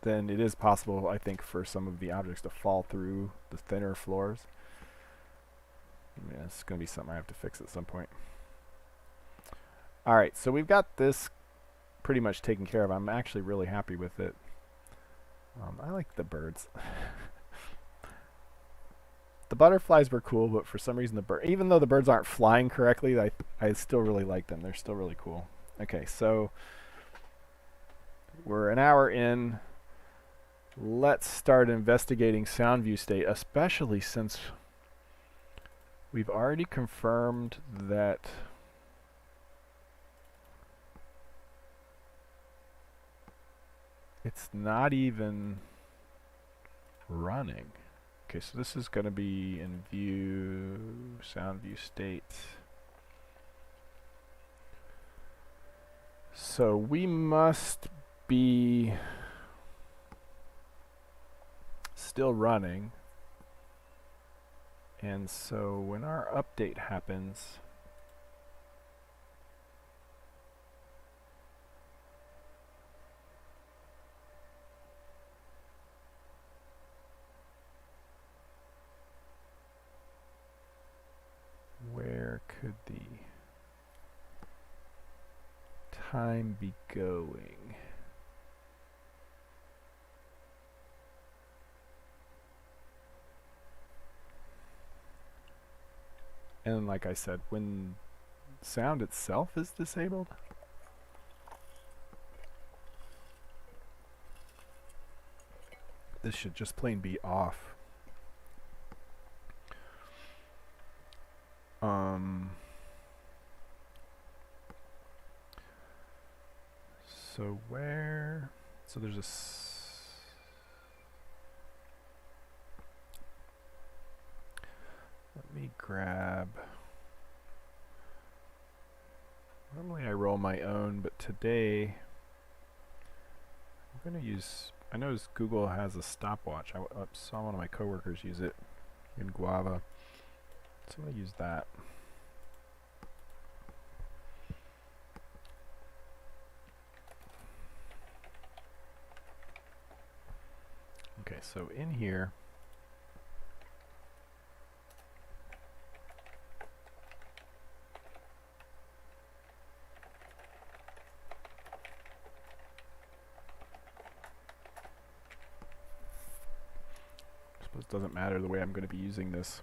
A: then it is possible, I think, for some of the objects to fall through the thinner floors. Yeah, it's going to be something I have to fix at some point. Alright, so we've got this pretty much taken care of. I'm actually really happy with it. I like the birds. The butterflies were cool, but for some reason even though the birds aren't flying correctly, I still really like them. They're still really cool. Okay, so we're an hour in. Let's start investigating sound view state, especially since we've already confirmed that it's not even running. Okay, so this is going to be in view, sound view state. So we must be still running. And so when our update happens, where could the time be going? And like I said, when sound itself is disabled, this should just plain be off. So where? So there's a let me grab. Normally I roll my own, but today I'm going to use, I noticed Google has a stopwatch. I saw one of my coworkers use it in Guava. So I'm going to use that. Okay, so in here, I suppose it doesn't matter the way I'm going to be using this.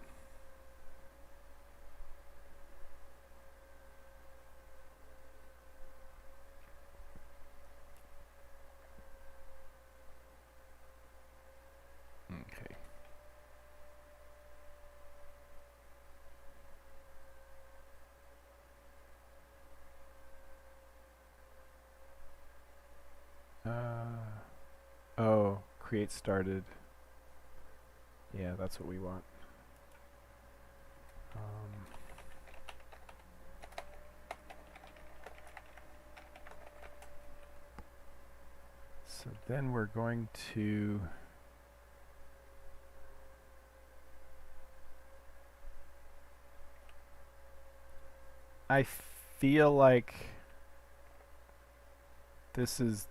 A: Okay. Oh, create started. Yeah, that's what we want. So then we're going to I feel like this is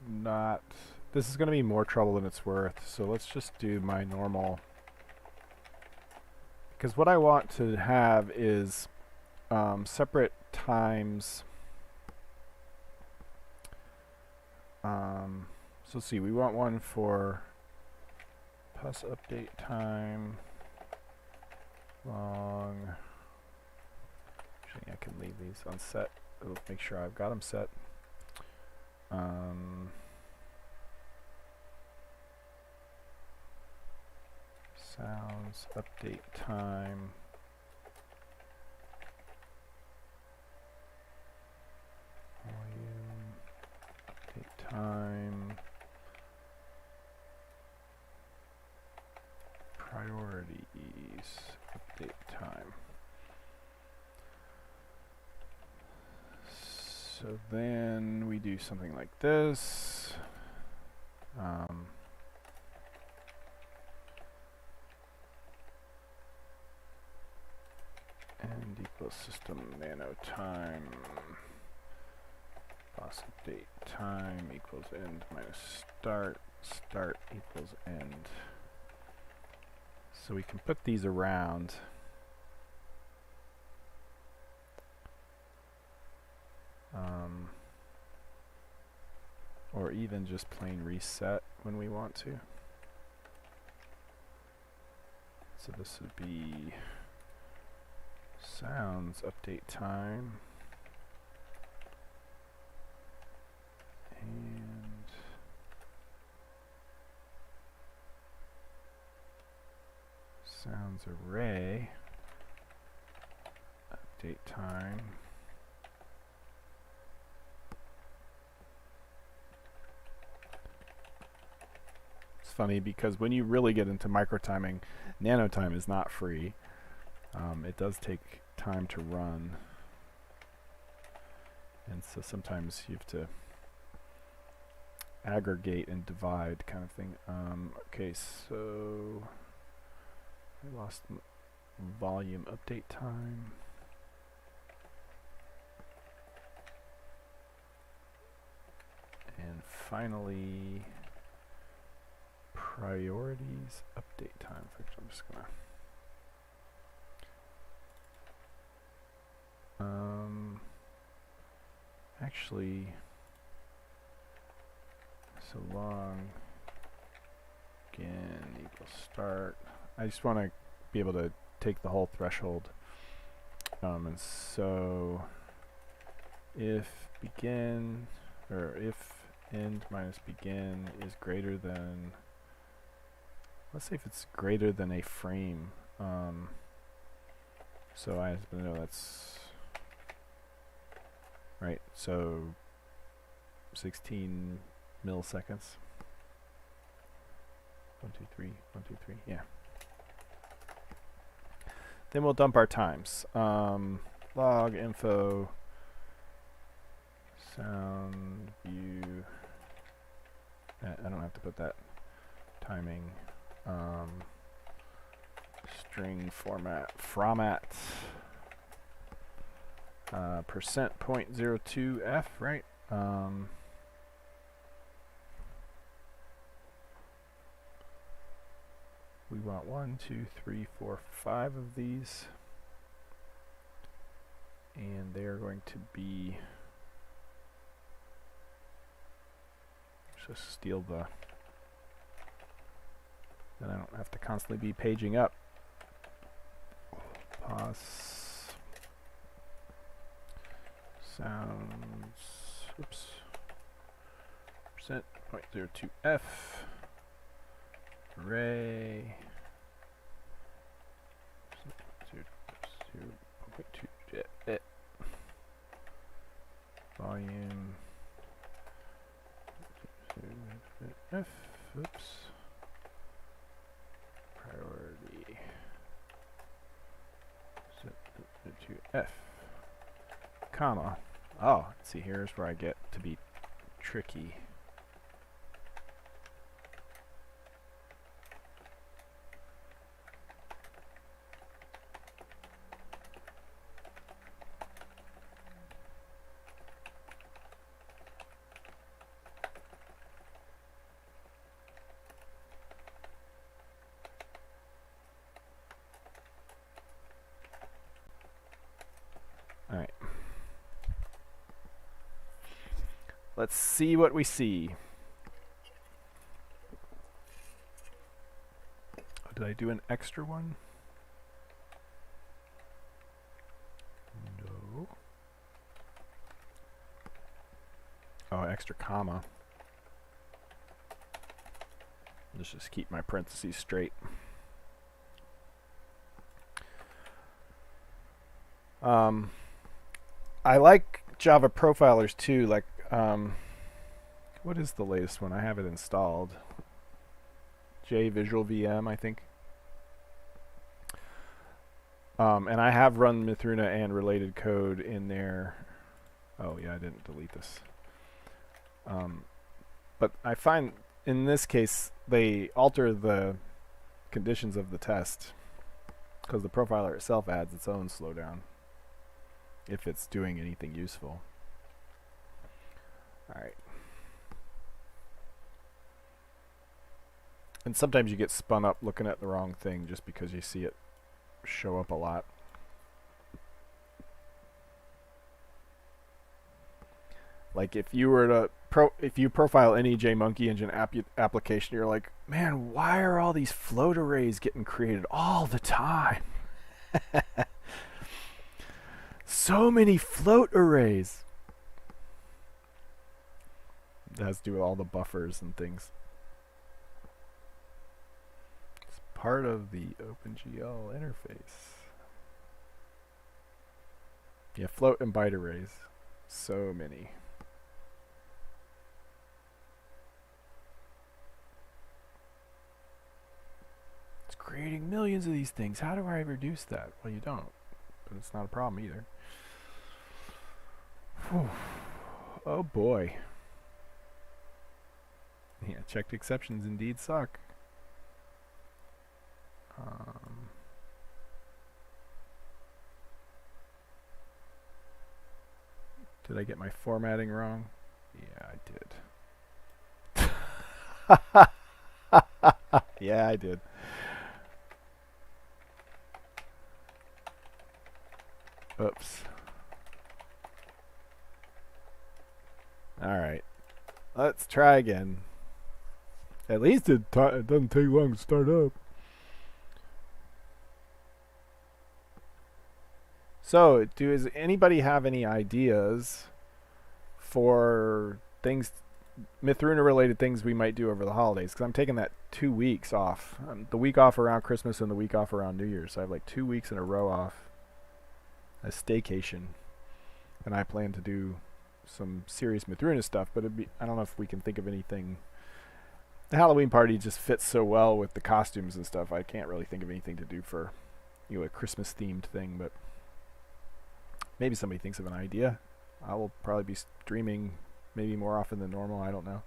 A: not this is going to be more trouble than it's worth, so let's just do my normal, because what I want to have is separate times. So let's see, we want one for plus update time long. Actually, I can leave these unset. It'll make sure I've got them set. Sounds update time. Volume update time. Priorities update time. So then we do something like this. And equals system nano time. Boss update time equals end minus start. Start equals end. So we can put these around. Or even just plain reset when we want to. So this would be sounds update time. And sounds array update time. It's funny because when you really get into micro timing, nano time is not free. It does take time to run, and so sometimes you have to aggregate and divide kind of thing. Okay, so I lost volume update time. And finally, priorities update time. I'm just gonna actually, so long again equals start. I just want to be able to take the whole threshold, and so if begin or if end minus begin is greater than, let's say if it's greater than a frame, so I have to know that's right, so 16 milliseconds. 1, 2, 3, 1, 2, 3, yeah. Then we'll dump our times. Log info sound view. I don't have to put that timing. String format percent 0.02f, right? we want 1, 2, 3, 4, 5 of these. And they are going to be, just steal the, then I don't have to constantly be paging up. Pause. Sounds, oops. %.02f. Array. 0.2 volume. F. Oops. Priority. To F. Comma. Oh, see, here's where I get to be tricky. Alright. Let's see what we see. Oh, did I do an extra one? No. Oh, extra comma. Let's just keep my parentheses straight. I like Java profilers too, like, what is the latest one? I have it installed. JVisualVM, I think. And I have run Mythruna and related code in there. Oh yeah, I didn't delete this. But I find in this case they alter the conditions of the test because the profiler itself adds its own slowdown if it's doing anything useful. Alright. And sometimes you get spun up looking at the wrong thing just because you see it show up a lot. Like if you were to if you profile any JMonkey Engine application, you're like, man, why are all these float arrays getting created all the time? So many float arrays. That has to do with all the buffers and things. It's part of the OpenGL interface. Yeah, float and byte arrays. So many. It's creating millions of these things. How do I reduce that? Well, you don't. But it's not a problem either. Whew. Oh boy. Yeah, checked exceptions indeed suck. Did I get my formatting wrong? Yeah, I did. Yeah, I did. Oops. Alright. Let's try again. At least it doesn't take long to start up. So, does anybody have any ideas for things, Mythruna related things we might do over the holidays? Because I'm taking that 2 weeks off. The week off around Christmas and the week off around New Year's. So I have like 2 weeks in a row off. A staycation. And I plan to do some serious Mythruna stuff, but I don't know if we can think of anything. The Halloween party just fits so well with the costumes and stuff. I can't really think of anything to do for, you know, a Christmas themed thing, but maybe somebody thinks of an idea. I will probably be streaming maybe more often than normal. I don't know.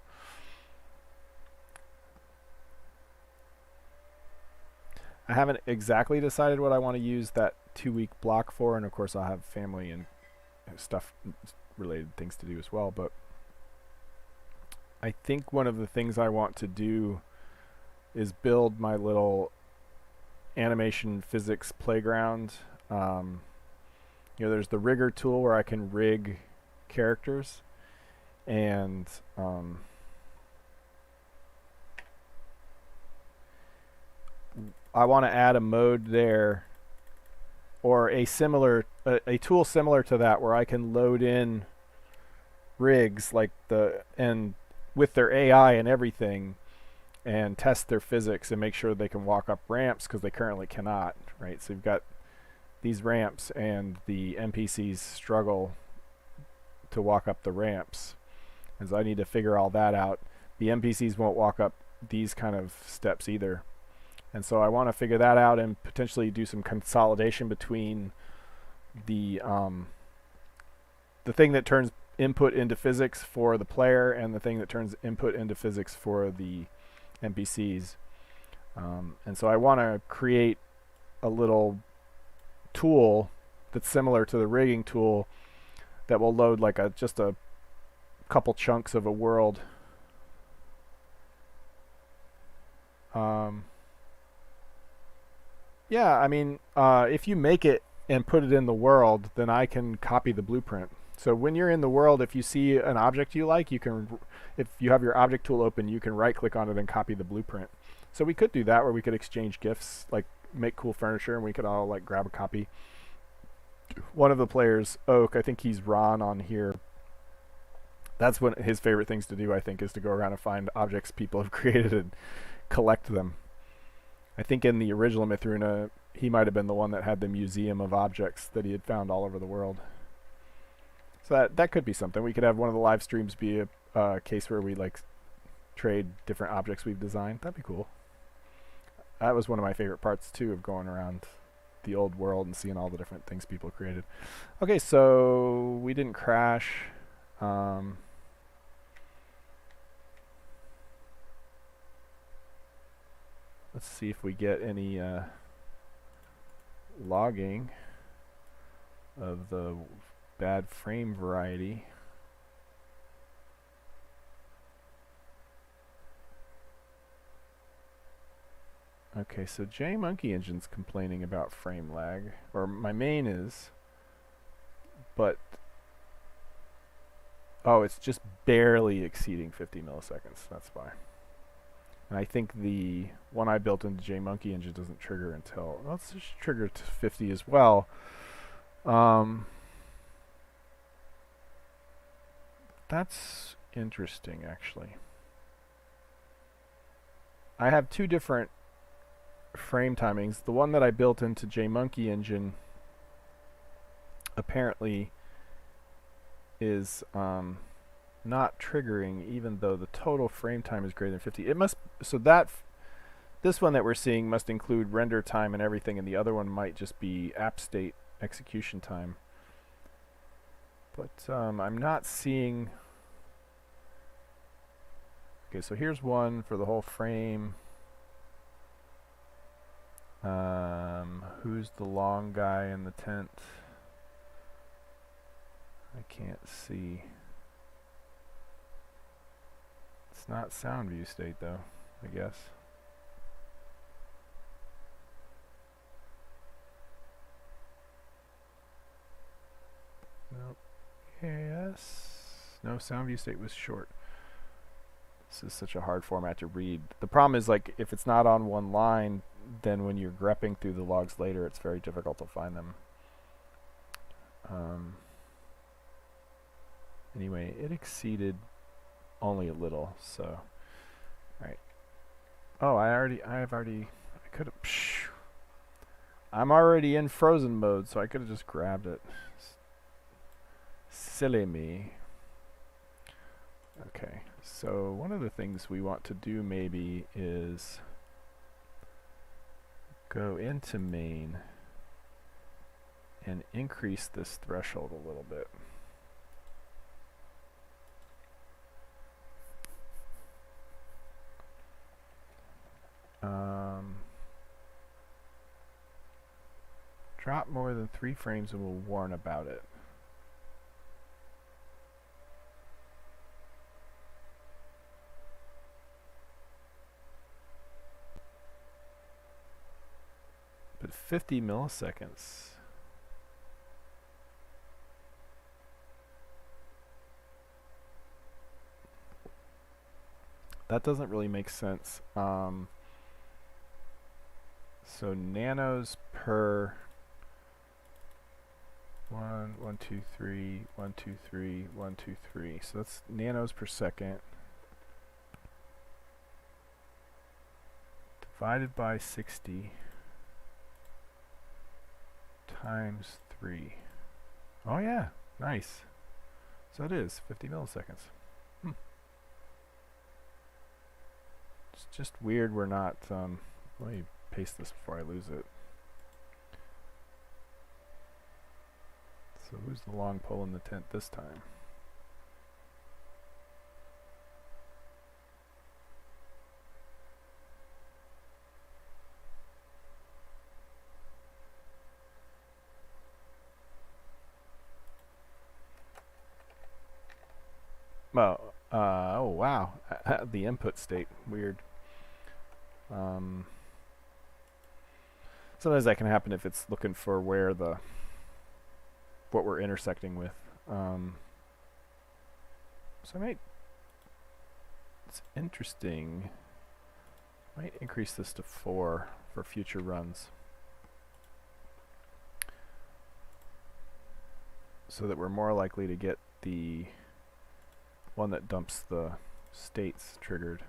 A: I haven't exactly decided what I want to use that 2 week block for, and of course I'll have family and stuff related things to do as well, but I think one of the things I want to do is build my little animation physics playground. There's the rigger tool where I can rig characters, and I want to add a mode there, or a tool similar to that where I can load in rigs and with their AI and everything, and test their physics and make sure they can walk up ramps, because they currently cannot, right? So you've got these ramps and the NPCs struggle to walk up the ramps, and so I need to figure all that out. The NPCs won't walk up these kind of steps either, and so I want to figure that out and potentially do some consolidation between the thing that turns input into physics for the player and the thing that turns input into physics for the NPCs. And so I want to create a little tool that's similar to the rigging tool that will load like just a couple chunks of a world. Yeah, I mean, if you make it and put it in the world, then I can copy the blueprint. So when you're in the world, if you see an object you like, if you have your object tool open, you can right-click on it and copy the blueprint. So we could do that, where we could exchange gifts, like make cool furniture, and we could all like grab a copy. One of the players, Oak, I think he's Ron on here. That's one of his favorite things to do, I think, is to go around and find objects people have created and collect them. I think in the original Mythruna, he might have been the one that had the museum of objects that he had found all over the world. So that could be something. We could have one of the live streams be a case where we like trade different objects we've designed. That'd be cool. That was one of my favorite parts too, of going around the old world and seeing all the different things people created. Okay, so we didn't crash. Let's see if we get any logging of the bad frame variety. Okay, so JMonkey Engine's complaining about frame lag, or my main is, but oh, it's just barely exceeding 50 milliseconds. That's why. And I think the one I built into JMonkey Engine doesn't trigger until, well, let's just trigger to 50 as well. That's interesting, actually. I have two different frame timings. The one that I built into JMonkey Engine apparently is not triggering, even though the total frame time is greater than 50. It must, so that this one that we're seeing must include render time and everything, and the other one might just be app state execution time. But I'm not seeing. Okay, so here's one for the whole frame. Who's the long guy in the tent? I can't see. It's not sound view state though, I guess. Nope. Yes. No, sound view state was short. This is such a hard format to read. The problem is, like, if it's not on one line, then when you're grepping through the logs later, it's very difficult to find them. Anyway, it exceeded only a little, so. Alright. Oh, I could have. I'm already in frozen mode, so I could have just grabbed it. Silly me. Okay, so one of the things we want to do maybe is go into main and increase this threshold a little bit. Drop more than 3 frames and we'll warn about it. But 50 milliseconds. That doesn't really make sense. So nanos per 1, 1, 2, 3, 1, 2, 3, 1, 2, 3. So that's nanos per second. Divided by 60 times 3. Oh yeah, nice. So it is 50 milliseconds. It's just weird we're not, let me paste this before I lose it. So who's the long pole in the tent this time? Oh wow, the input state, weird. Sometimes that can happen if it's looking for where what we're intersecting with. So it's interesting. I might increase this to 4 for future runs, so that we're more likely to get the one that dumps the states triggered.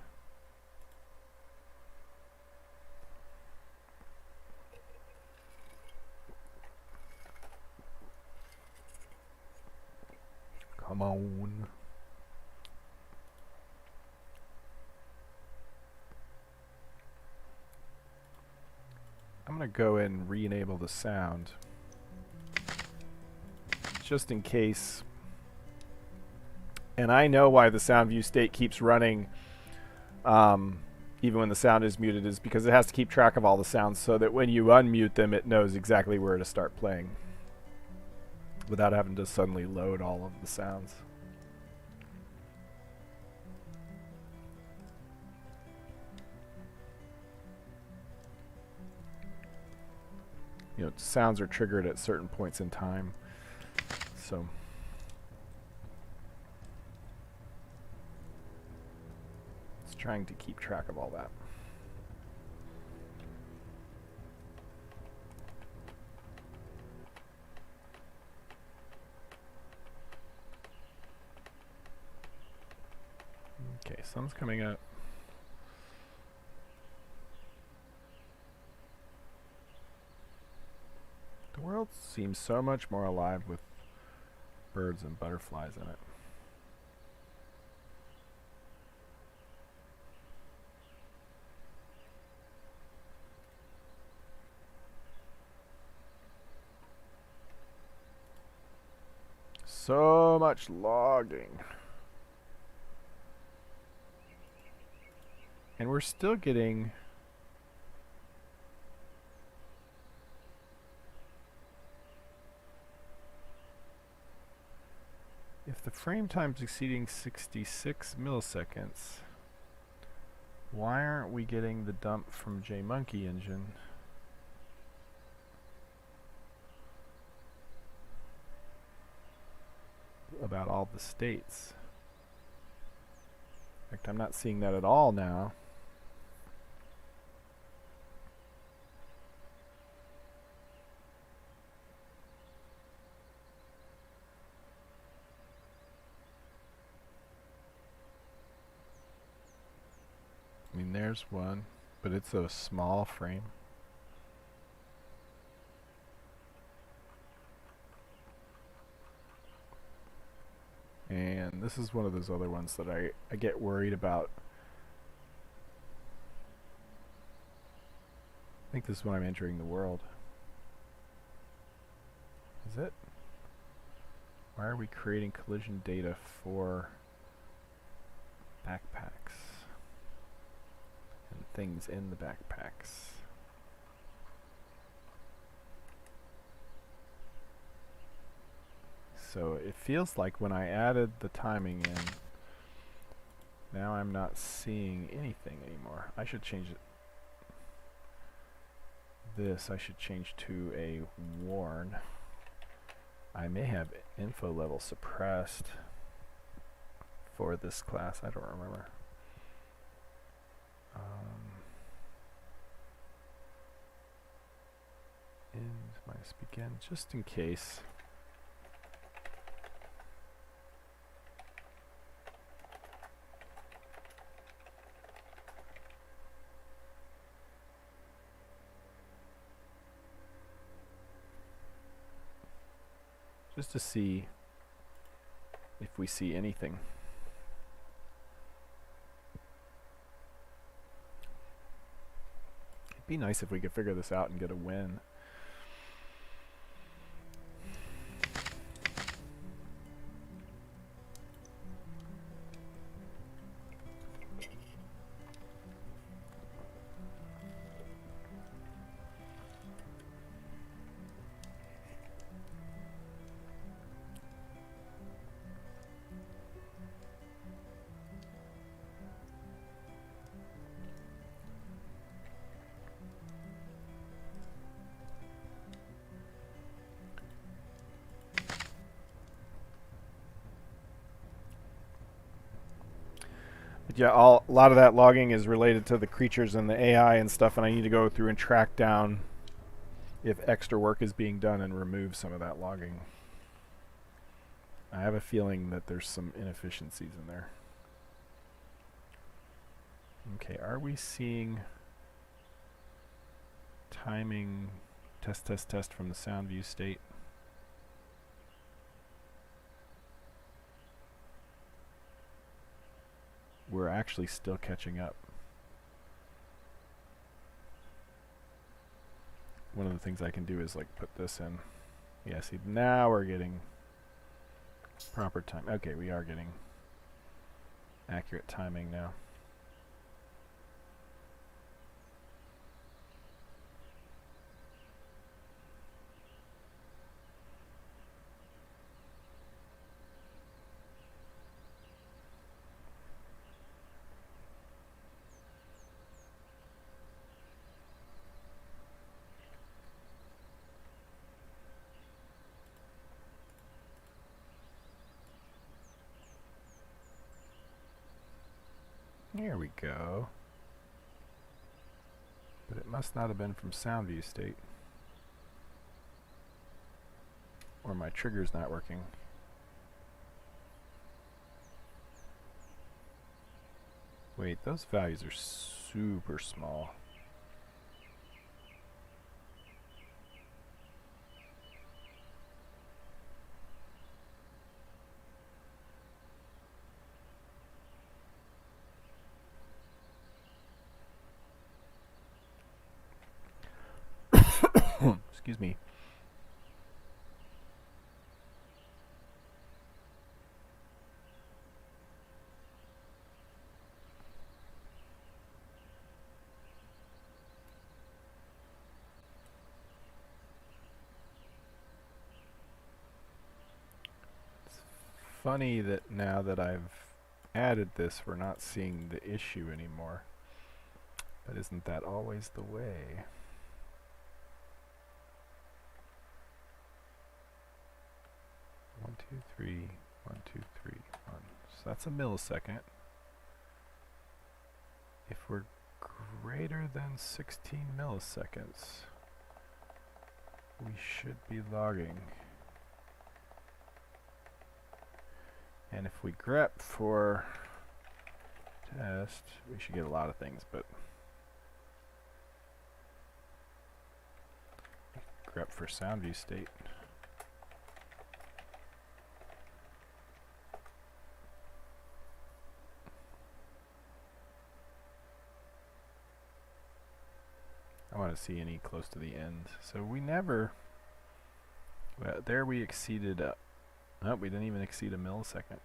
A: Come on. I'm going to go and re-enable the sound, just in case. And I know why the sound view state keeps running even when the sound is muted, is because it has to keep track of all the sounds so that when you unmute them, it knows exactly where to start playing without having to suddenly load all of the sounds. You know, sounds are triggered at certain points in time. So it's trying to keep track of all that. Okay, sun's coming up. The world seems so much more alive with birds and butterflies in it. So much logging. And we're still getting if the frame time's exceeding 66 milliseconds, why aren't we getting the dump from JMonkey engine? About all the states. In fact, I'm not seeing that at all now. I mean, there's one, but it's a small frame. And this is one of those other ones that I get worried about. I think this is when I'm entering the world. Is it? Why are we creating collision data for backpacks and things in the backpacks? So it feels like when I added the timing in, now I'm not seeing anything anymore. I should change it. this I should change to a warn. I may have info level suppressed for this class. I don't remember. End minus begin, just in case. Just to see if we see anything. It'd be nice if we could figure this out and get a win. Yeah, a lot of that logging is related to the creatures and the AI and stuff, and I need to go through and track down if extra work is being done and remove some of that logging. I have a feeling that there's some inefficiencies in there. Okay, are we seeing timing test from the sound view state? We're actually still catching up. One of the things I can do is like put this in. Yeah, see, now we're getting proper time. Okay, we are getting accurate timing now. Here we go. But it must not have been from sound view state. Or my trigger's not working. Wait, those values are super small. Excuse me. It's funny that now that I've added this, we're not seeing the issue anymore. But isn't that always the way? One, two, three, 1, 2, 3, 1. So that's a millisecond. If we're greater than 16 milliseconds, we should be logging. And if we grep for test, we should get a lot of things, but grep for sound view state. I want to see any close to the end. So we never, well, there we exceeded, oh, we didn't even exceed a millisecond.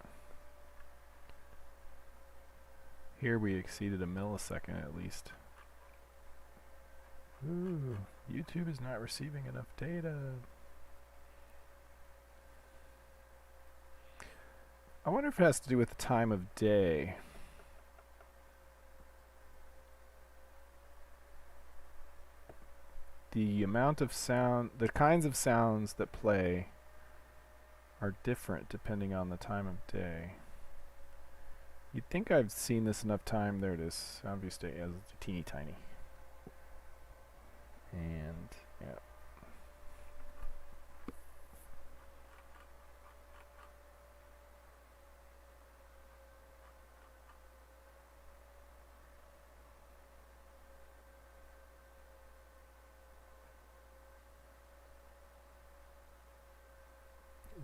A: Here we exceeded a millisecond at least. Ooh, YouTube is not receiving enough data. I wonder if it has to do with the time of day. the amount of sound, the kinds of sounds that play are different depending on the time of day. You'd think I've seen this enough time. There it is. Sound view state as teeny tiny. And yeah.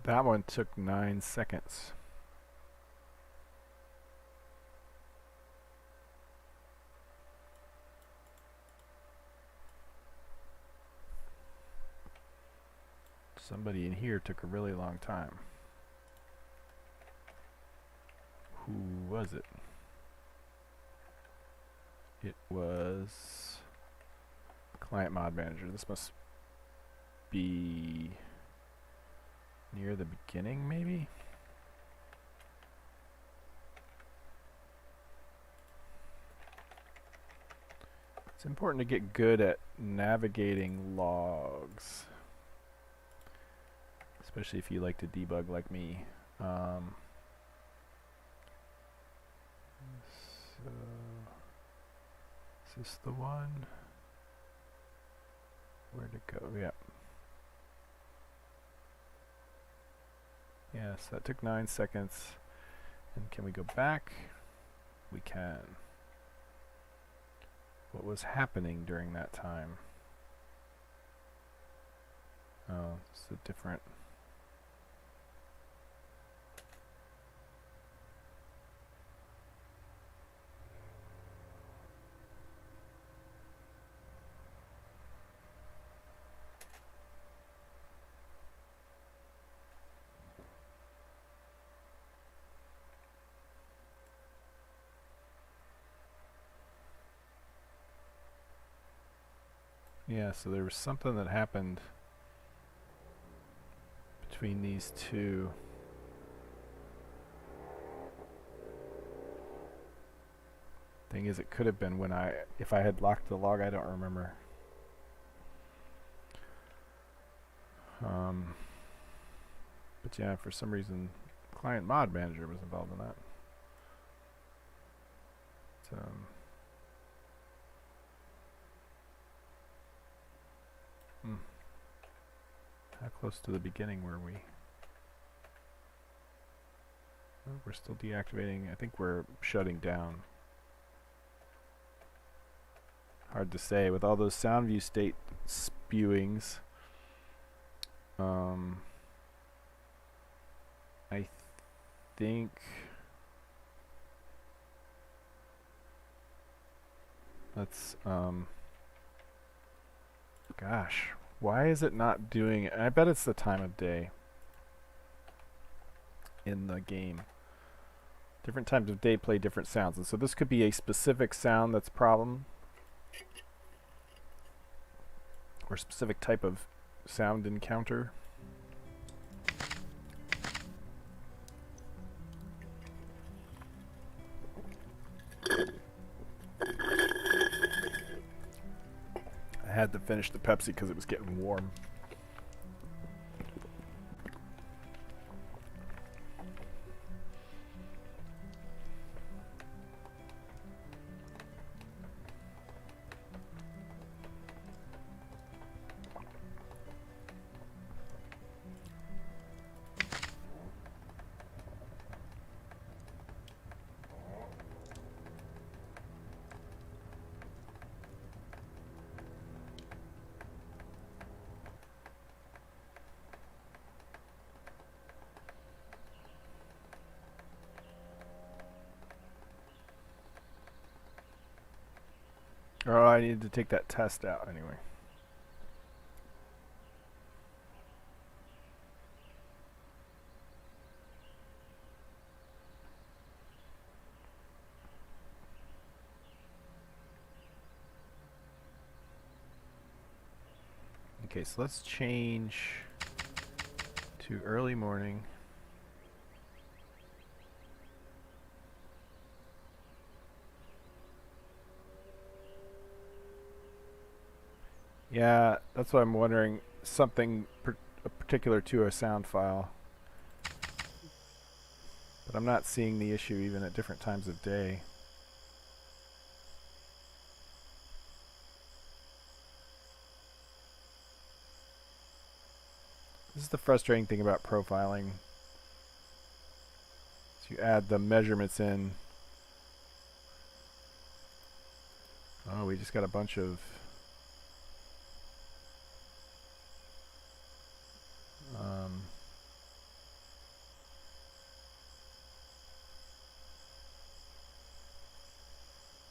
A: That one took 9 seconds. Somebody in here took a really long time. Who was it? It was Client Mod Manager. This must be near the beginning, maybe? It's important to get good at navigating logs, especially if you like to debug like me. So is this the one? Where'd it go? Yep. Yes, that took 9 seconds. And can we go back? We can. What was happening during that time? Oh, it's a different... Yeah, so there was something that happened between these two. Thing is, it could have been when if I had locked the log, I don't remember. But yeah, for some reason, Client Mod Manager was involved in that. How close to the beginning were we? Oh, we're still deactivating. I think we're shutting down. Hard to say with all those sound view state spewings. I think let's gosh, why is it not doing it? I bet it's the time of day in the game. Different times of day play different sounds, and so this could be a specific sound that's a problem, or a specific type of sound encounter. I had to finish the Pepsi because it was getting warm. Oh, I needed to take that test out anyway. Okay, so let's change to early morning. Yeah, that's what I'm wondering. Something particular to a sound file. But I'm not seeing the issue even at different times of day. This is the frustrating thing about profiling. So you add the measurements in. Oh, we just got a bunch of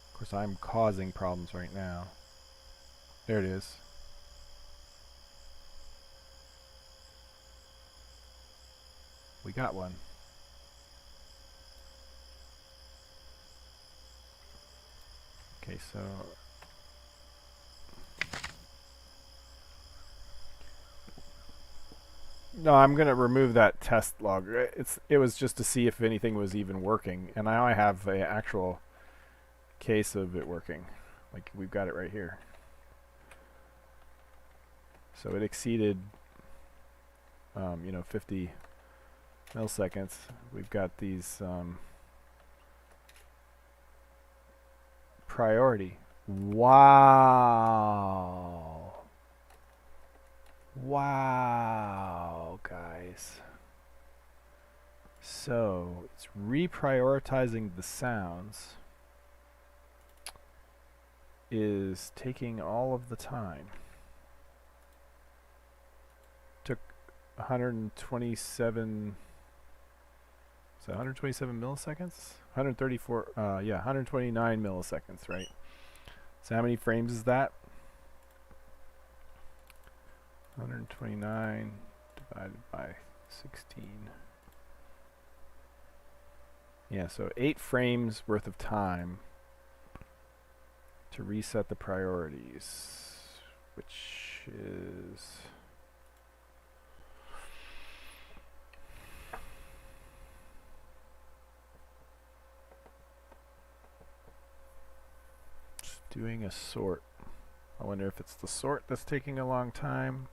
A: of course I'm causing problems right now. There it is. We got one. Okay, so no, I'm gonna remove that test log. It was just to see if anything was even working, and now I have an actual case of it working. Like we've got it right here. So it exceeded, 50 milliseconds. We've got these priority. Wow. Wow, guys. So it's reprioritizing the sounds is taking all of the time. Took 127 127 milliseconds? 134 129 milliseconds, right? So how many frames is that? 129 divided by 16. Yeah, so 8 frames worth of time to reset the priorities, which is just doing a sort. I wonder if it's the sort that's taking a long time.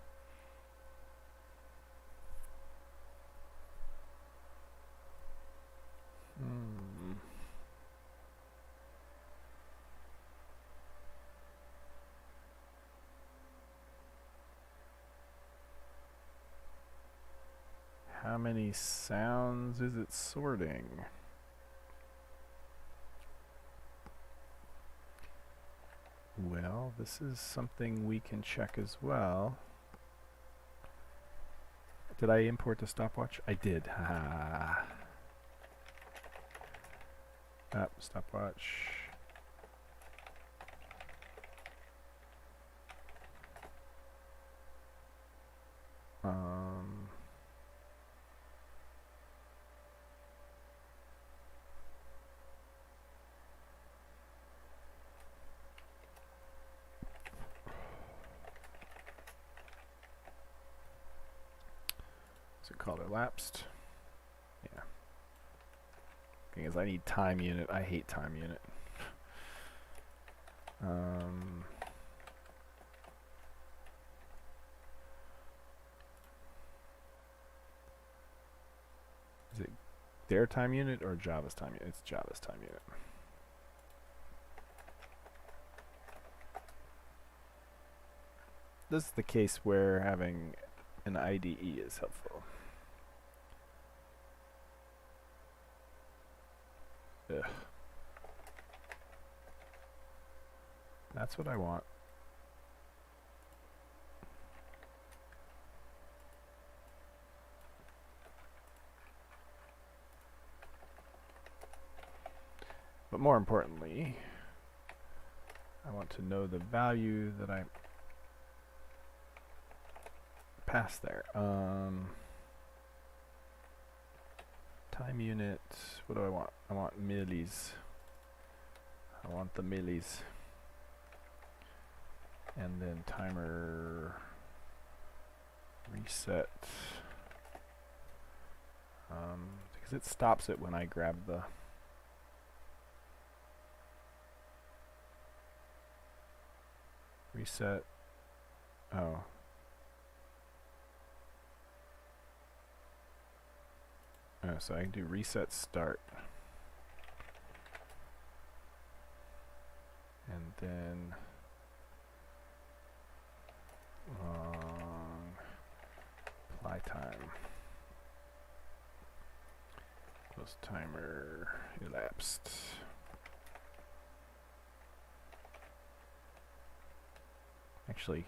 A: How many sounds is it sorting? Well, this is something we can check as well. Did I import the stopwatch? I did. Stopwatch. Is it called elapsed? Yeah. Thing is, I need time unit. I hate time unit. Is it their time unit or Java's time unit? It's Java's time unit. This is the case where having an IDE is helpful. Ugh. That's what I want. But more importantly, I want to know the value that I pass there. Time unit, what do I want? I want millis. I want the millis. And then timer reset. Because it stops it when I grab the reset Oh. Oh, so I can do reset start. And then apply time. Close timer elapsed. Actually,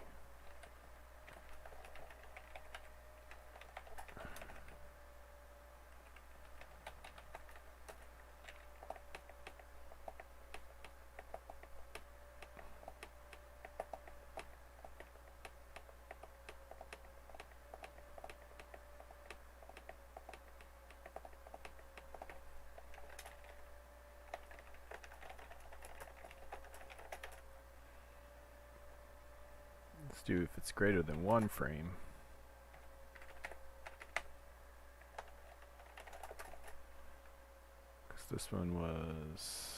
A: let's do if it's greater than 1 frame. Because this one was...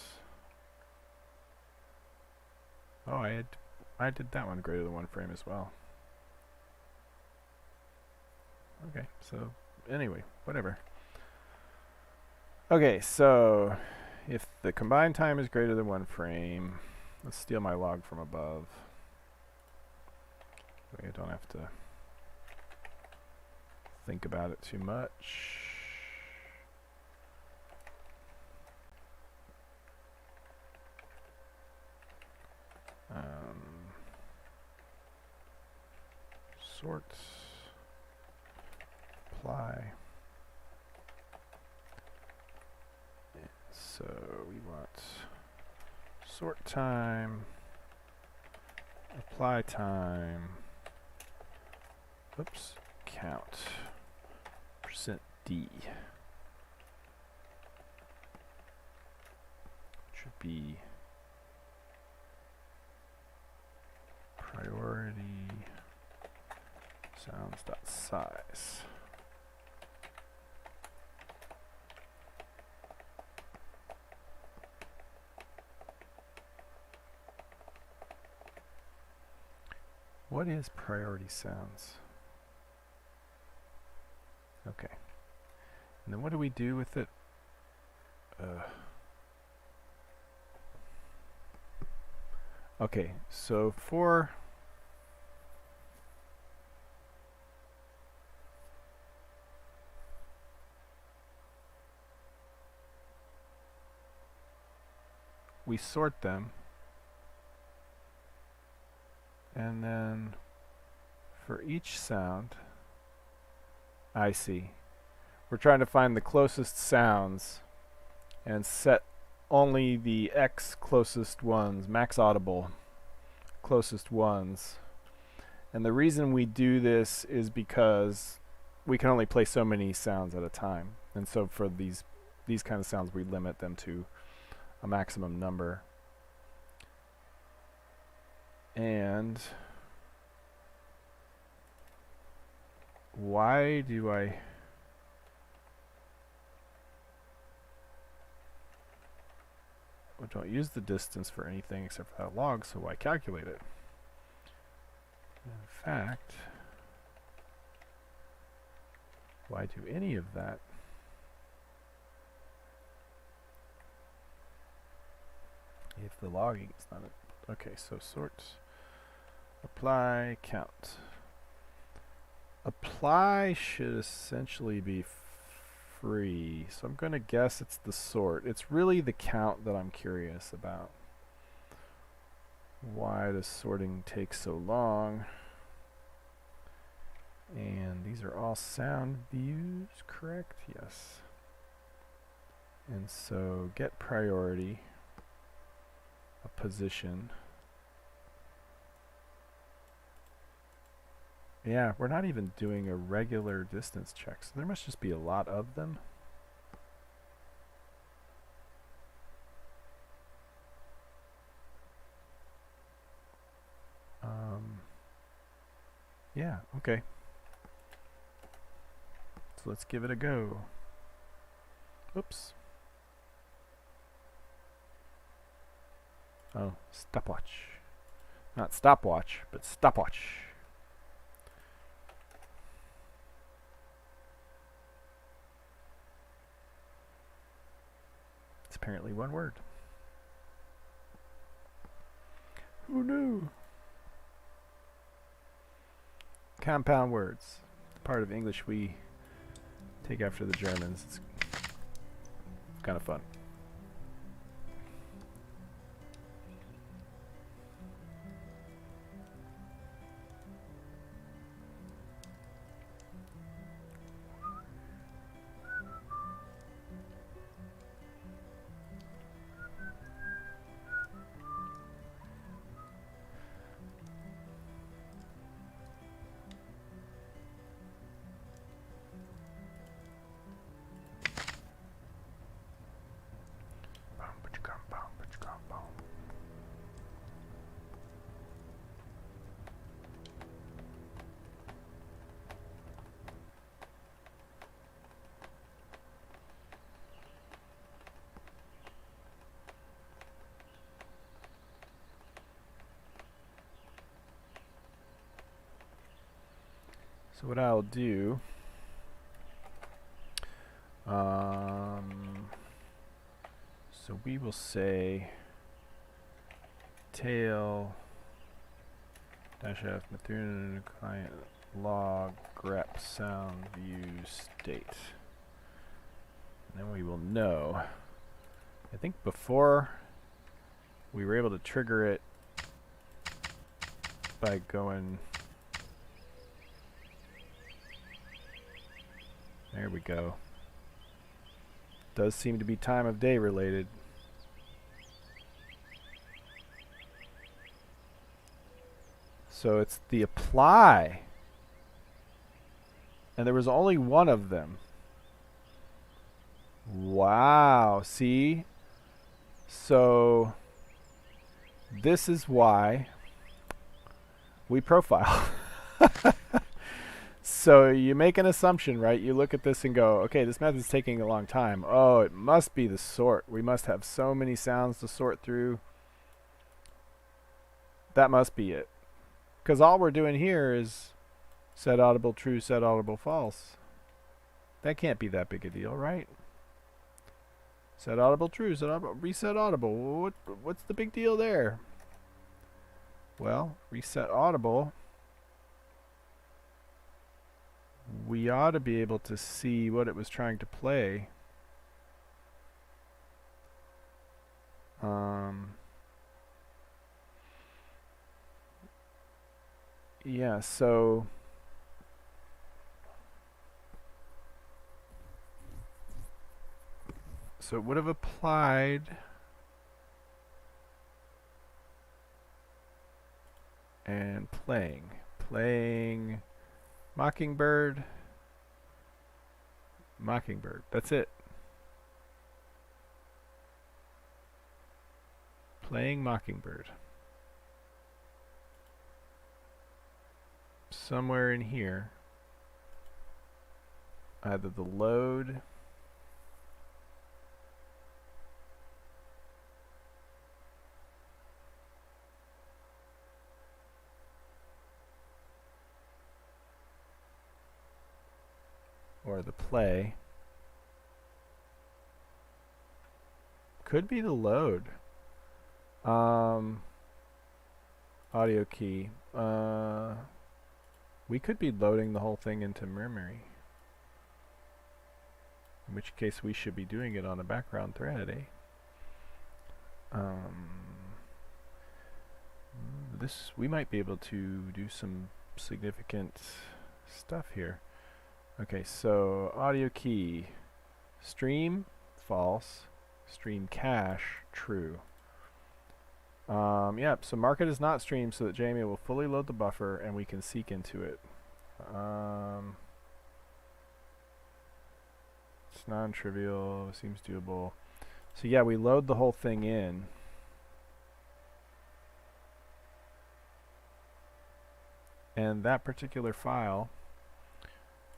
A: Oh, I did that one greater than 1 frame as well. Okay, so anyway, whatever. Okay, so if the combined time is greater than 1 frame, let's steal my log from above. I don't have to think about it too much. Sort, apply. So we want sort time, apply time, oops, count, %d. Should be priority sounds.size. What is priority sounds? Okay. And then what do we do with it? Okay, so for we sort them, and then for each sound, I see. We're trying to find the closest sounds and set only the X closest ones, max audible closest ones. And the reason we do this is because we can only play so many sounds at a time. And so for these kind of sounds, we limit them to a maximum number. And why do I... Well, don't use the distance for anything except for that log, so why calculate it? In fact, why do any of that? If the logging is not a, okay, so sort, apply, count. Apply should essentially be free, so I'm going to guess it's the sort. It's really the count that I'm curious about. Why does sorting take so long? And these are all sound views, correct? Yes. And so get priority, a position. Yeah, we're not even doing a regular distance check, so there must just be a lot of them. Yeah, okay. So let's give it a go. Oops. Oh, stopwatch. Not stopwatch, but stopwatch. apparently one word. Who knew? Compound words. Part of English we take after the Germans. It's kind of fun. So what I'll do, so we will say tail dash f Mythruna client log grep sound view state. And then we will know. I think before we were able to trigger it by going. There we go. Does seem to be time of day related. So it's the apply. And there was only one of them. Wow. See? So this is why we profile. So you make an assumption, right? You look at this and go, okay, this method's taking a long time. Oh, it must be the sort. We must have so many sounds to sort through. That must be it. Because all we're doing here is set audible true, set audible false. That can't be that big a deal, right? Set audible true, set audible, reset audible. What's the big deal there? Well, reset audible. We ought to be able to see what it was trying to play. Yeah, so it would have applied and playing Mockingbird. That's it. Playing Mockingbird. Somewhere in here. Either the load or the play. Could be the load. Audio key. We could be loading the whole thing into memory. In which case we should be doing it on a background thread, eh? We might be able to do some significant stuff here. Okay, so audio key, stream, false, stream cache, true. Yep, so mark it as not streamed so that JMA will fully load the buffer and we can seek into it. It's non-trivial, seems doable. So yeah, we load the whole thing in. And that particular file,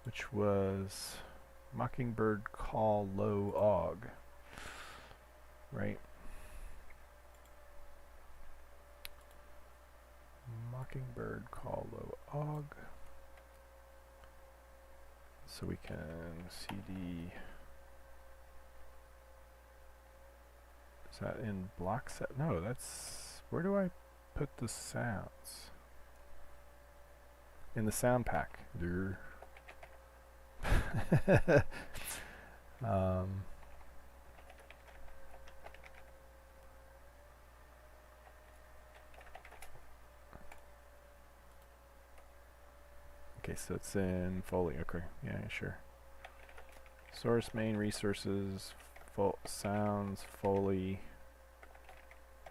A: which was Mockingbird call low og, right? Mockingbird call low og. So we can cd Is that in block set? No, that's... Where do I put the sounds? In the sound pack. um, okay, so it's in Foley. Okay, yeah, sure. Source, main resources, sounds, Foley,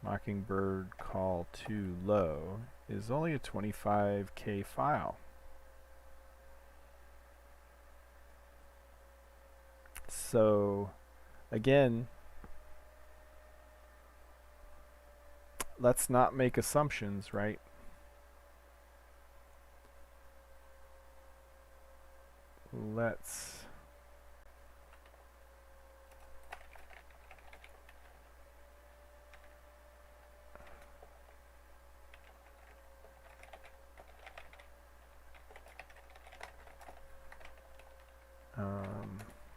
A: Mockingbird call too low is only a 25K file. So, again, let's not make assumptions, right? Let's...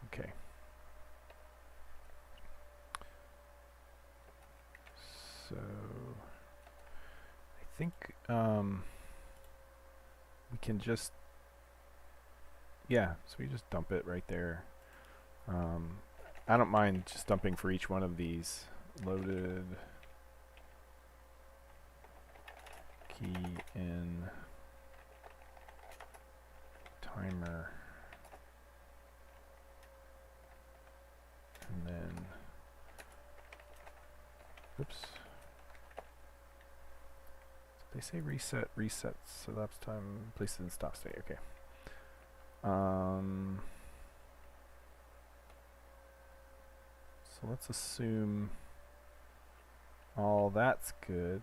A: okay. So I think we can just, yeah, so we just dump it right there. I don't mind just dumping for each one of these. Loaded key in timer. And then, oops. They say reset, resets, so that's time, place it in stop state, okay. So let's assume all that's good.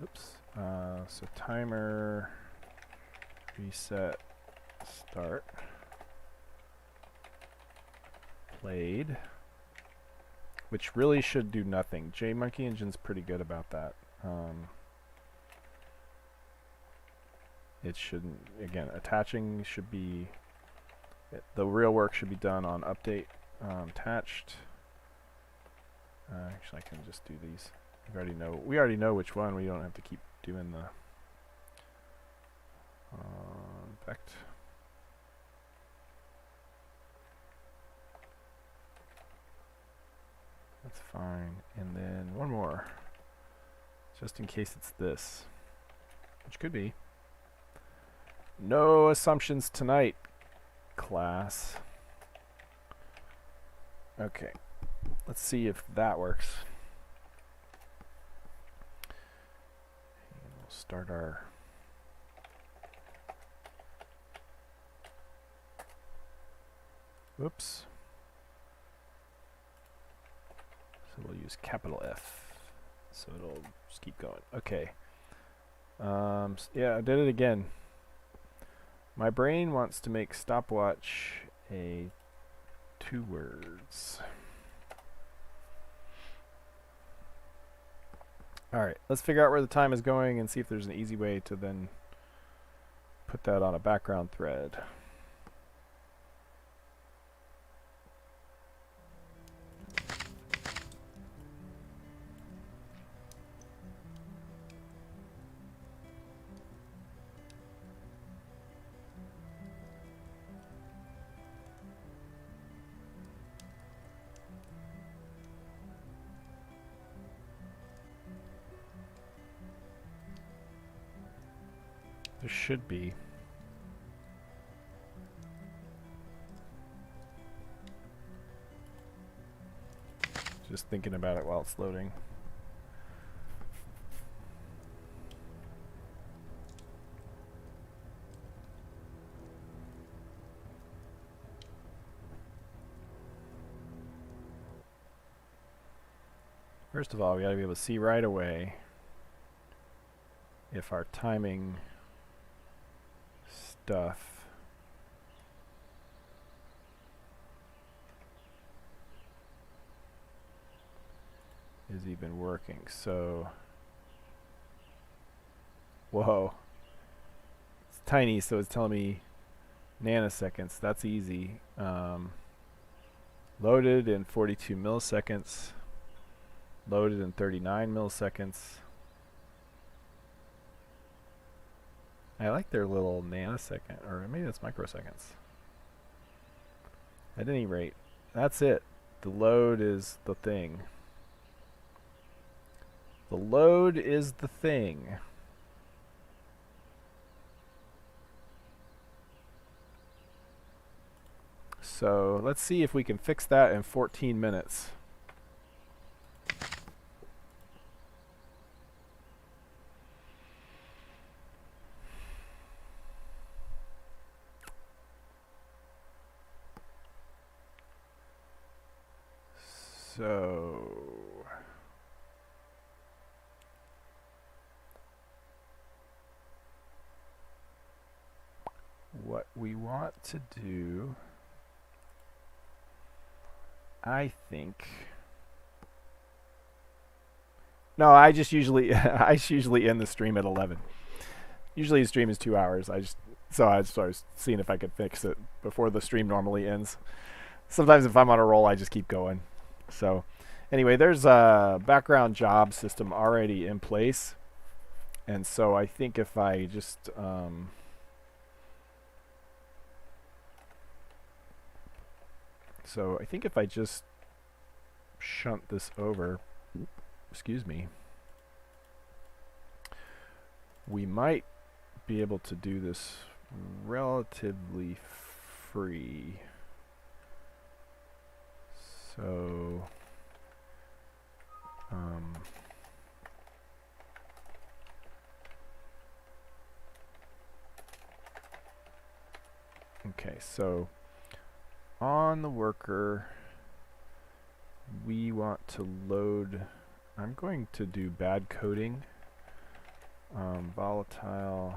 A: Oops. So timer, reset, start, played, which really should do nothing. JMonkey Engine's pretty good about that. It shouldn't, again, attaching should be, the real work should be done on update attached. Actually, I can just do these. We already know which one. We don't have to keep doing the effect. That's fine. And then one more, just in case it's this, which could be. No assumptions tonight, class. Okay, let's see if that works. And we'll start our whoops. So we'll use capital F, so it'll just keep going. Okay. Yeah, I did it again. My brain wants to make stopwatch a 2 words. Alright, let's figure out where the time is going and see if there's an easy way to then put that on a background thread. There should be. Just thinking about it while it's loading. First of all, we got to be able to see right away if our timing stuff is even working. So, whoa, it's tiny, so it's telling me nanoseconds. That's easy. Loaded in 42 milliseconds. Loaded in 39 milliseconds. I like their little nanosecond, or maybe that's microseconds. At any rate, that's it. The load is the thing. The load is the thing. So let's see if we can fix that in 14 minutes. So what we want to do, I think. No, I just usually I usually end the stream at 11. Usually the stream is 2 hours. I was seeing if I could fix it before the stream normally ends. Sometimes if I'm on a roll, I just keep going. So anyway, there's a background job system already in place. And so I think if I just shunt this over, excuse me, we might be able to do this relatively free. So okay, so on the worker, we want to load, I'm going to do bad coding, volatile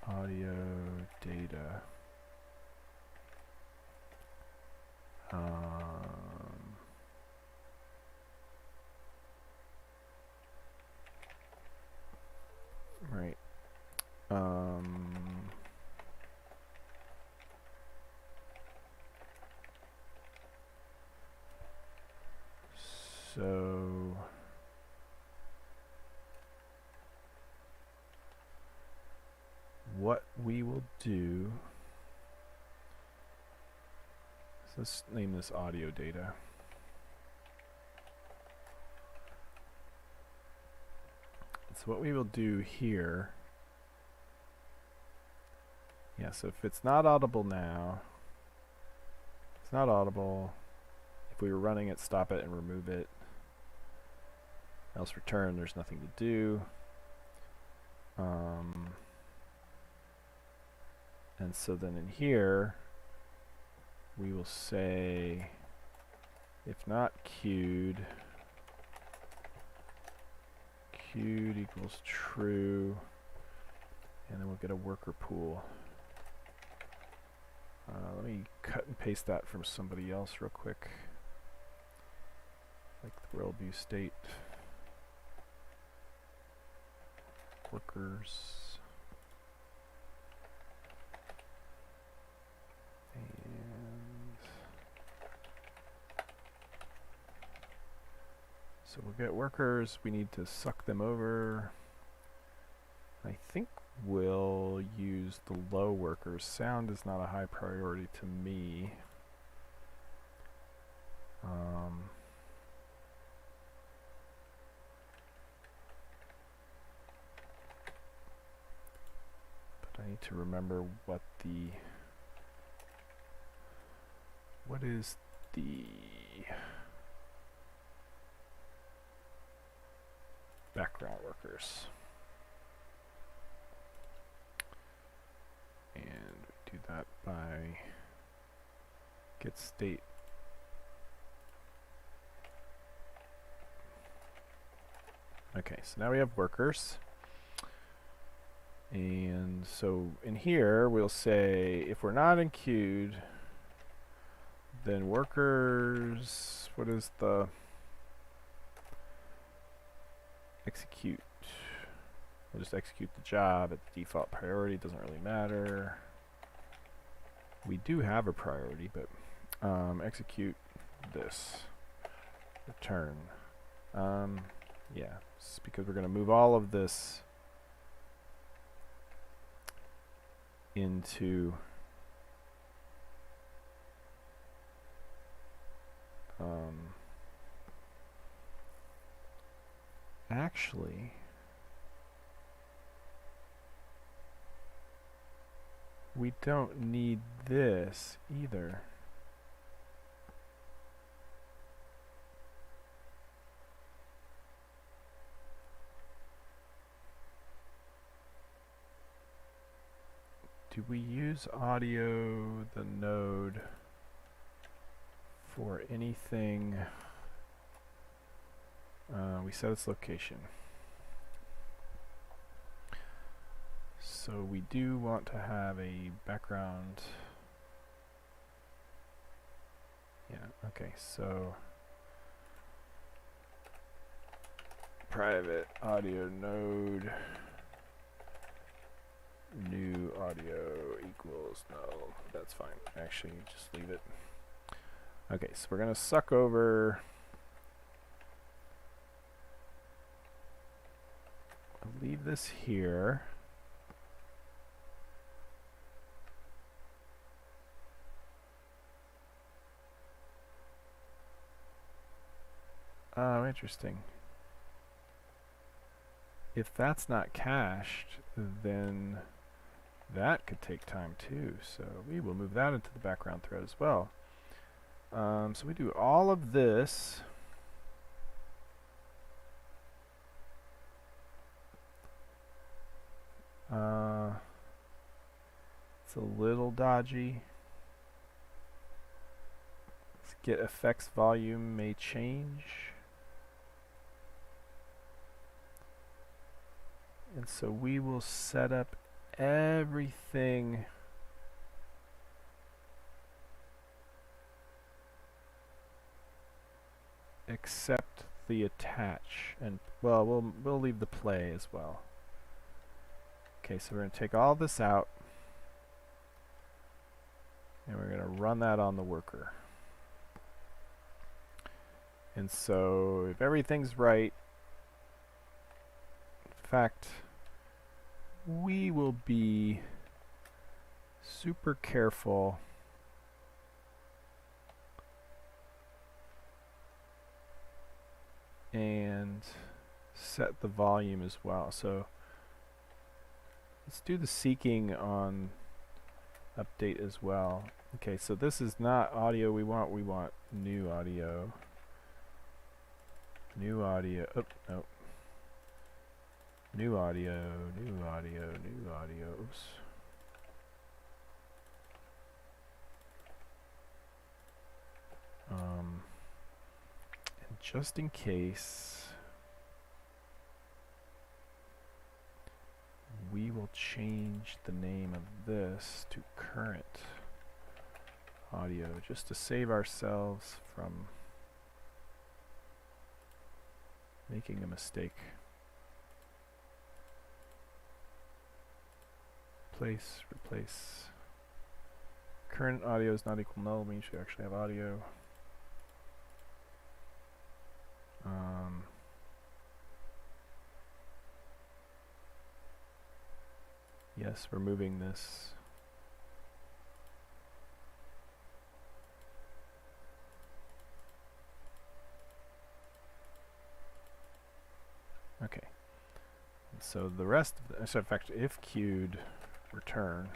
A: audio data. Right. So what we will do, so let's name this audio data. So what we will do here, yeah, so if it's not audible now, it's not audible. If we were running it, stop it and remove it. Else return, there's nothing to do. And so then in here, we will say, if not queued equals true, and then we'll get a worker pool. Let me cut and paste that from somebody else real quick. Like the worldview state. Workers. And so we'll get workers. We need to suck them over. I think we'll use the low workers. Sound is not a high priority to me. But I need to remember what is the background workers. And we do that by get state. Okay, so now we have workers. And so in here we'll say if we're not in queued, then workers, what is the execute? We'll just execute the job at the default priority. Doesn't really matter. We do have a priority, but execute this. Return. Yeah, it's because we're going to move all of this into actually we don't need this either. Do we use audio, the node, for anything? We set its location. So we do want to have a background. Yeah, okay, so private audio node new audio equals null. That's fine. Actually, just leave it. Okay, so we're going to suck over. I'll leave this here. Oh, interesting. If that's not cached, then that could take time too. So we will move that into the background thread as well. So we do all of this. It's a little dodgy. Let's get effects volume may change. And so we will set up everything except the attach, and well, we'll leave the play as well. Okay, so we're going to take all this out and we're going to run that on the worker. And so if everything's right, in fact, we will be super careful and set the volume as well. So let's do the seeking on update as well. Okay, so this is not audio we want new audio. New audio. Oh, no. New audio, new audio, new audios. And just in case, we will change the name of this to current audio just to save ourselves from making a mistake. Replace. Current audio is not equal null, means you actually have audio. Yes, we're moving this. Okay. And so the rest of the, so in fact, if queued, return.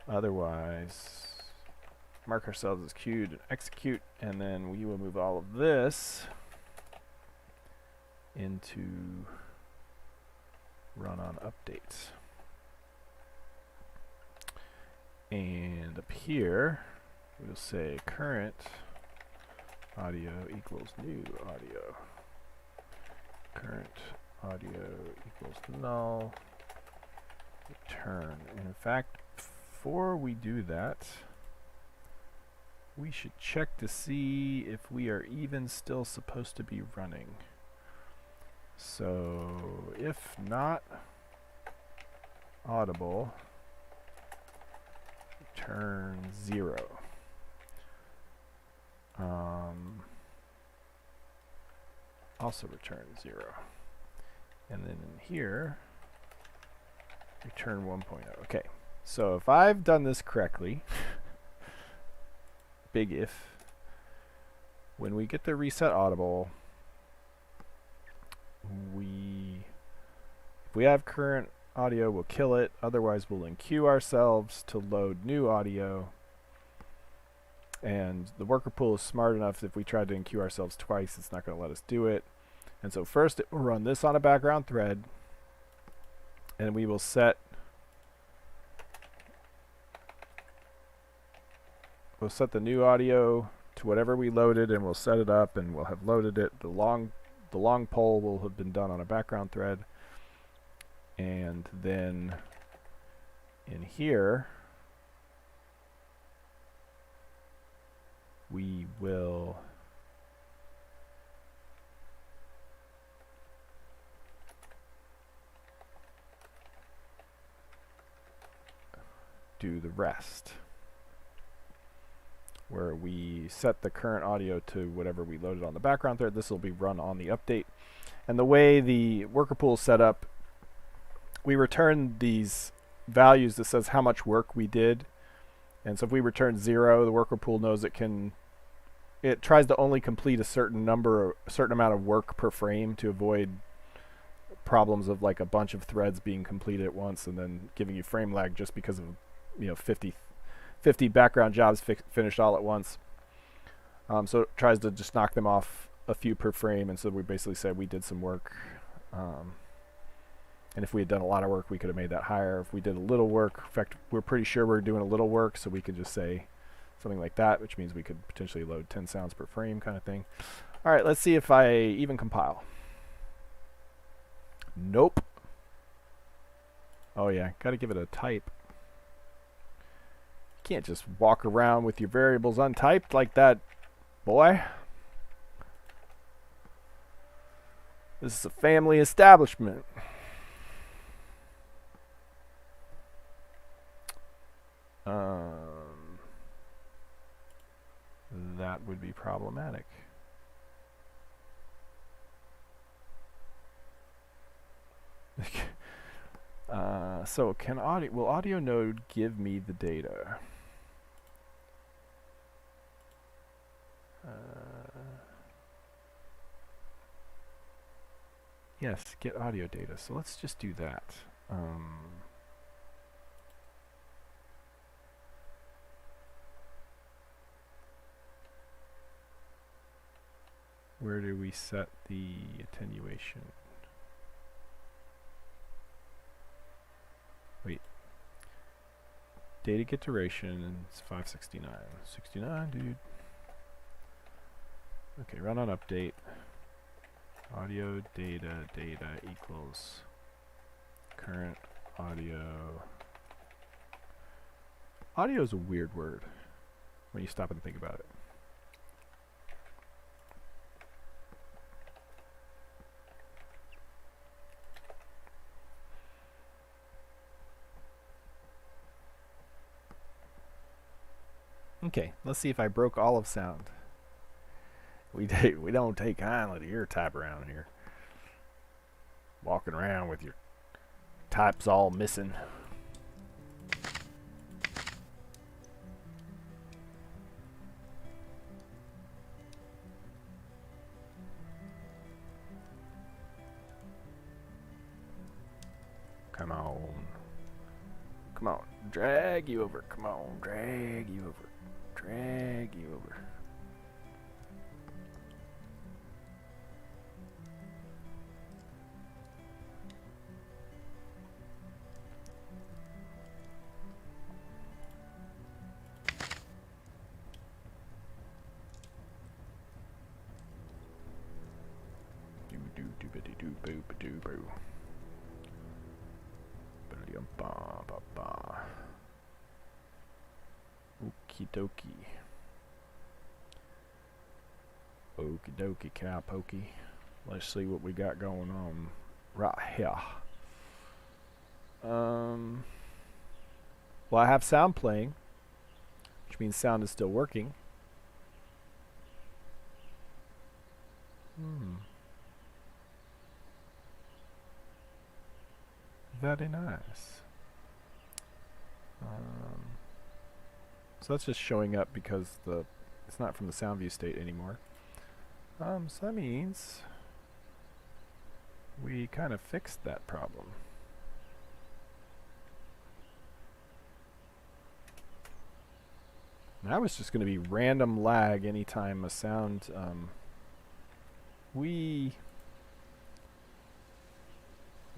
A: Otherwise, mark ourselves as queued and execute, and then we will move all of this into run on updates. And up here, we'll say current audio equals new audio. Current audio equals null. Return. And in fact, before we do that, we should check to see if we are even still supposed to be running. So So if not audible, return 0. Also return 0. And then in here, return 1.0. Okay, so if I've done this correctly, big if, when we get the reset audible, if we have current audio, we'll kill it. Otherwise, we'll enqueue ourselves to load new audio. And the worker pool is smart enough that if we tried to enqueue ourselves twice, it's not going to let us do it. And so first, it will run this on a background thread. And we will set... We'll set the new audio to whatever we loaded, and we'll set it up, and we'll have loaded it. The long poll will have been done on a background thread. And then in here, we will do the rest, where we set the current audio to whatever we loaded on the background thread. This will be run on the update. And the way the worker pool is set up, we return these values that says how much work we did. And so if we return 0, the worker pool knows it tries to only complete a certain amount of work per frame to avoid problems of like a bunch of threads being completed at once and then giving you frame lag just because of 50 background jobs finished all at once. So it tries to just knock them off a few per frame, and so we basically said we did some work. And if we had done a lot of work, we could have made that higher. If we did a little work, in fact, we're pretty sure we're doing a little work, so we could just say something like that, which means we could potentially load 10 sounds per frame kind of thing. All right, let's see if I even compile. Nope. Oh yeah, got to give it a type. You can't just walk around with your variables untyped like that, boy. This is a family establishment. That would be problematic. So will audio node give me the data? Yes, get audio data. So let's just do that. Where do we set the attenuation? Wait. Data get duration is 569. 69, dude. Okay, run on update. Audio data equals current audio. Audio is a weird word when you stop and think about it. Okay, let's see if I broke all of sound. We don't take kindly to your type around here. Walking around with your types all missing. Come on. Come on. Drag you over. Come on. Drag you over. Drag you over. Do-do-do-ba-dee-doo-boo-ba-doo-boo. Ba-dee-um-ba-ba-ba. Okie dokie. Okie dokie, cow pokey. Let's see what we got going on right here. Well, I have sound playing, which means sound is still working. Very nice. So that's just showing up because it's not from the sound view state anymore. So that means we kind of fixed that problem. Now it's just going to be random lag anytime a sound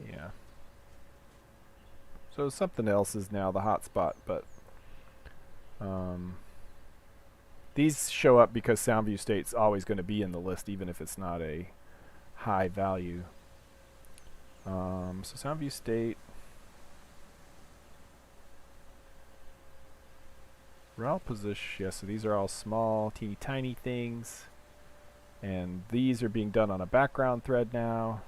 A: yeah. So something else is now the hotspot, but these show up because sound view state's always going to be in the list, even if it's not a high value. So sound view state, route position. Yeah, so these are all small, teeny tiny things, and these are being done on a background thread now.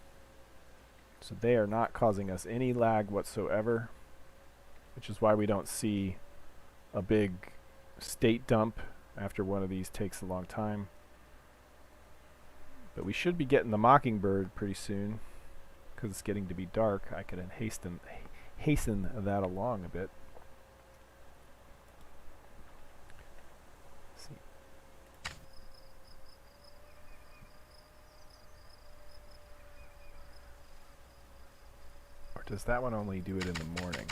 A: So they are not causing us any lag whatsoever, which is why we don't see a big state dump after one of these takes a long time. But we should be getting the Mockingbird pretty soon, because it's getting to be dark. I could hasten that along a bit. Let's see. Or does that one only do it in the morning?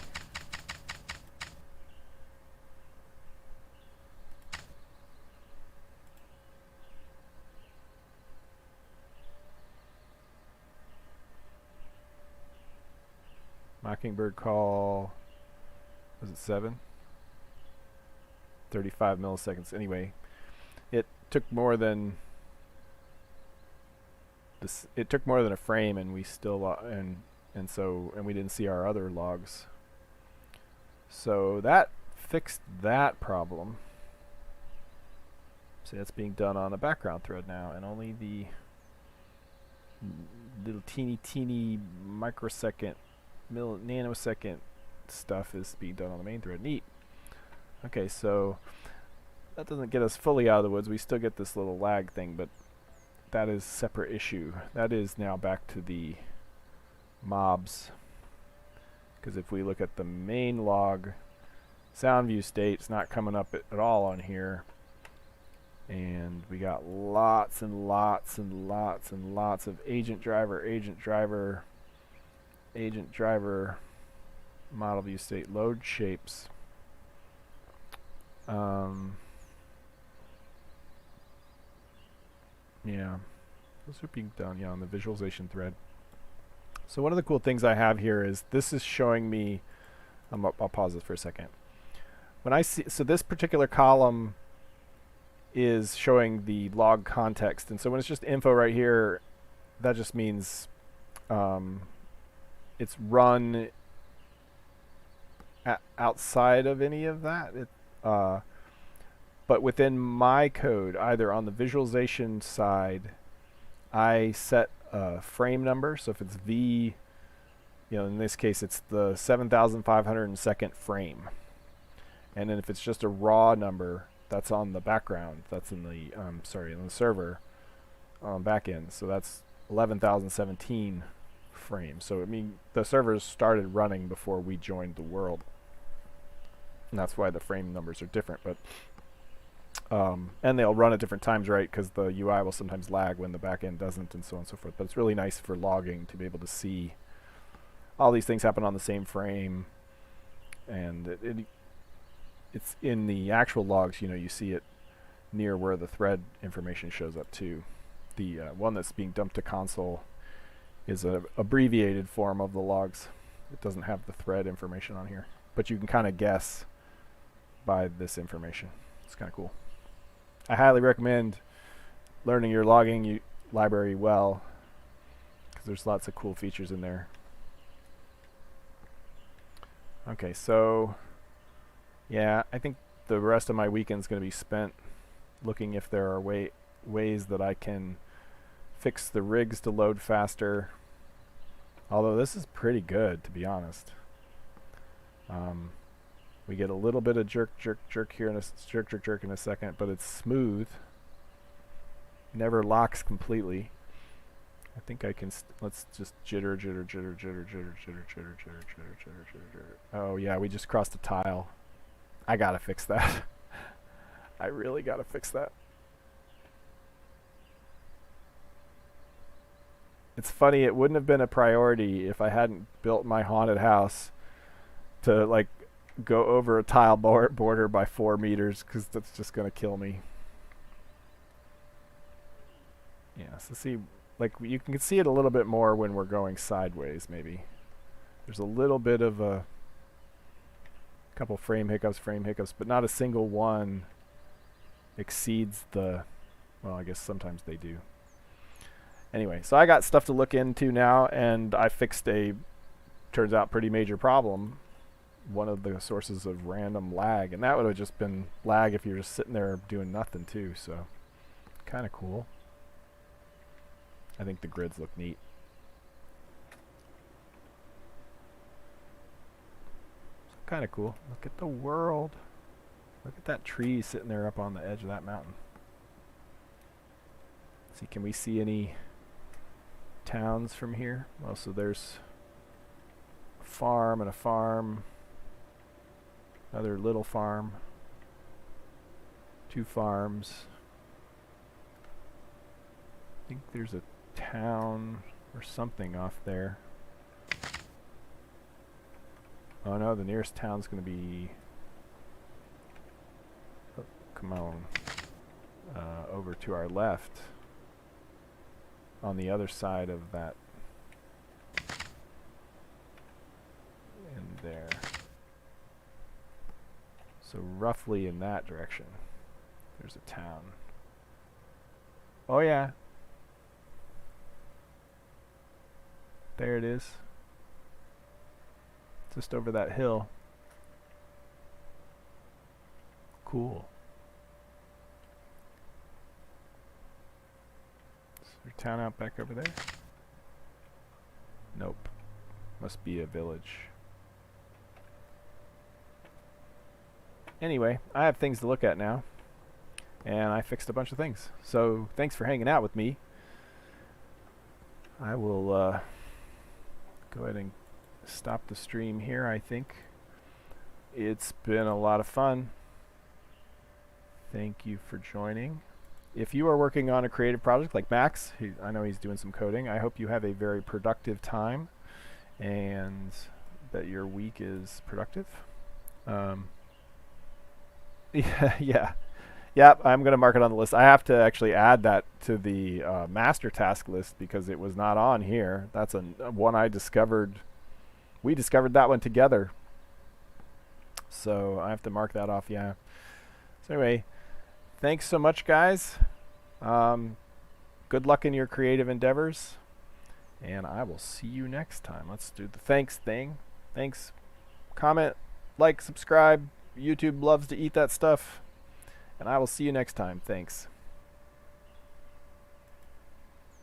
A: Mockingbird call, was it 7? 35 milliseconds. Anyway, it took more than this. It took more than a frame, and we still and we didn't see our other logs. So that fixed that problem. See, that's being done on a background thread now, and only the little teeny microsecond, nanosecond stuff is being done on the main thread. Neat. Okay, so that doesn't get us fully out of the woods. We still get this little lag thing, but that is a separate issue. That is now back to the mobs, because if we look at the main log, sound view state, it's not coming up at all on here, and we got lots and lots of agent driver model view state load shapes. Yeah, those are being done on the visualization thread. So one of the cool things I have here is this is showing me, I'll pause this for a second. When I see, so this particular column is showing the log context, and so when it's just info right here, that just means it's run outside of any of that. But within my code, either on the visualization side, I set a frame number. So if it's V, in this case, it's the 7,502nd frame. And then if it's just a raw number, that's on the background. That's in the, in the server back end. So that's 11,017 frames. So, I mean, the servers started running before we joined the world. And that's why the frame numbers are different. But and they'll run at different times, right? Because the UI will sometimes lag when the backend doesn't, and so on and so forth. But it's really nice for logging to be able to see all these things happen on the same frame, and it's in the actual logs. You see it near where the thread information shows up too. The one that's being dumped to console is an abbreviated form of the logs. It doesn't have the thread information on here, but you can kind of guess by this information. It's kind of cool. I highly recommend learning your logging library well, because there's lots of cool features in there. Okay, so yeah, I think the rest of my weekend's going to be spent looking if there are ways that I can fix the rigs to load faster. Although this is pretty good, to be honest. We get a little bit of jerk here in a jerk in a second, but it's smooth. Never locks completely. I think I can. Let's just jitter. Oh yeah, we just crossed a tile. I gotta fix that. I really gotta fix that. It's funny, it wouldn't have been a priority if I hadn't built my haunted house to like go over a tile border by 4 meters, because that's just gonna kill me. Yeah, so see, like you can see it a little bit more when we're going sideways, maybe. There's a little bit of a couple frame hiccups, but not a single one exceeds the, well, I guess sometimes they do. Anyway, so I got stuff to look into now, and I fixed a, turns out, pretty major problem. One of the sources of random lag, and that would have just been lag if you're just sitting there doing nothing too, so kind of cool. I think the grids look neat. Kind of cool. Look at the world. Look at that tree sitting there up on the edge of that mountain. See, can we see any towns from here? Well, so there's a farm and a farm. Another little farm. 2 farms. I think there's a town or something off there. Oh no, the nearest town's going to be... Oh, come on. Over to our left. On the other side of that. In there. So roughly in that direction. There's a town. Oh yeah. There it is. Just over that hill. Cool. Is there a town out back over there? Nope. Must be a village. Anyway, I have things to look at now. And I fixed a bunch of things. So thanks for hanging out with me. I will go ahead and stop the stream here, I think. It's been a lot of fun. Thank you for joining. If you are working on a creative project like Max, I know he's doing some coding, I hope you have a very productive time and that your week is productive. Yeah, I'm going to mark it on the list. I have to actually add that to the master task list because it was not on here. That's one I discovered. We discovered that one together. So I have to mark that off, yeah. So anyway, thanks so much, guys. Good luck in your creative endeavors. And I will see you next time. Let's do the thanks thing. Thanks. Comment, like, subscribe. YouTube loves to eat that stuff. And I will see you next time. Thanks.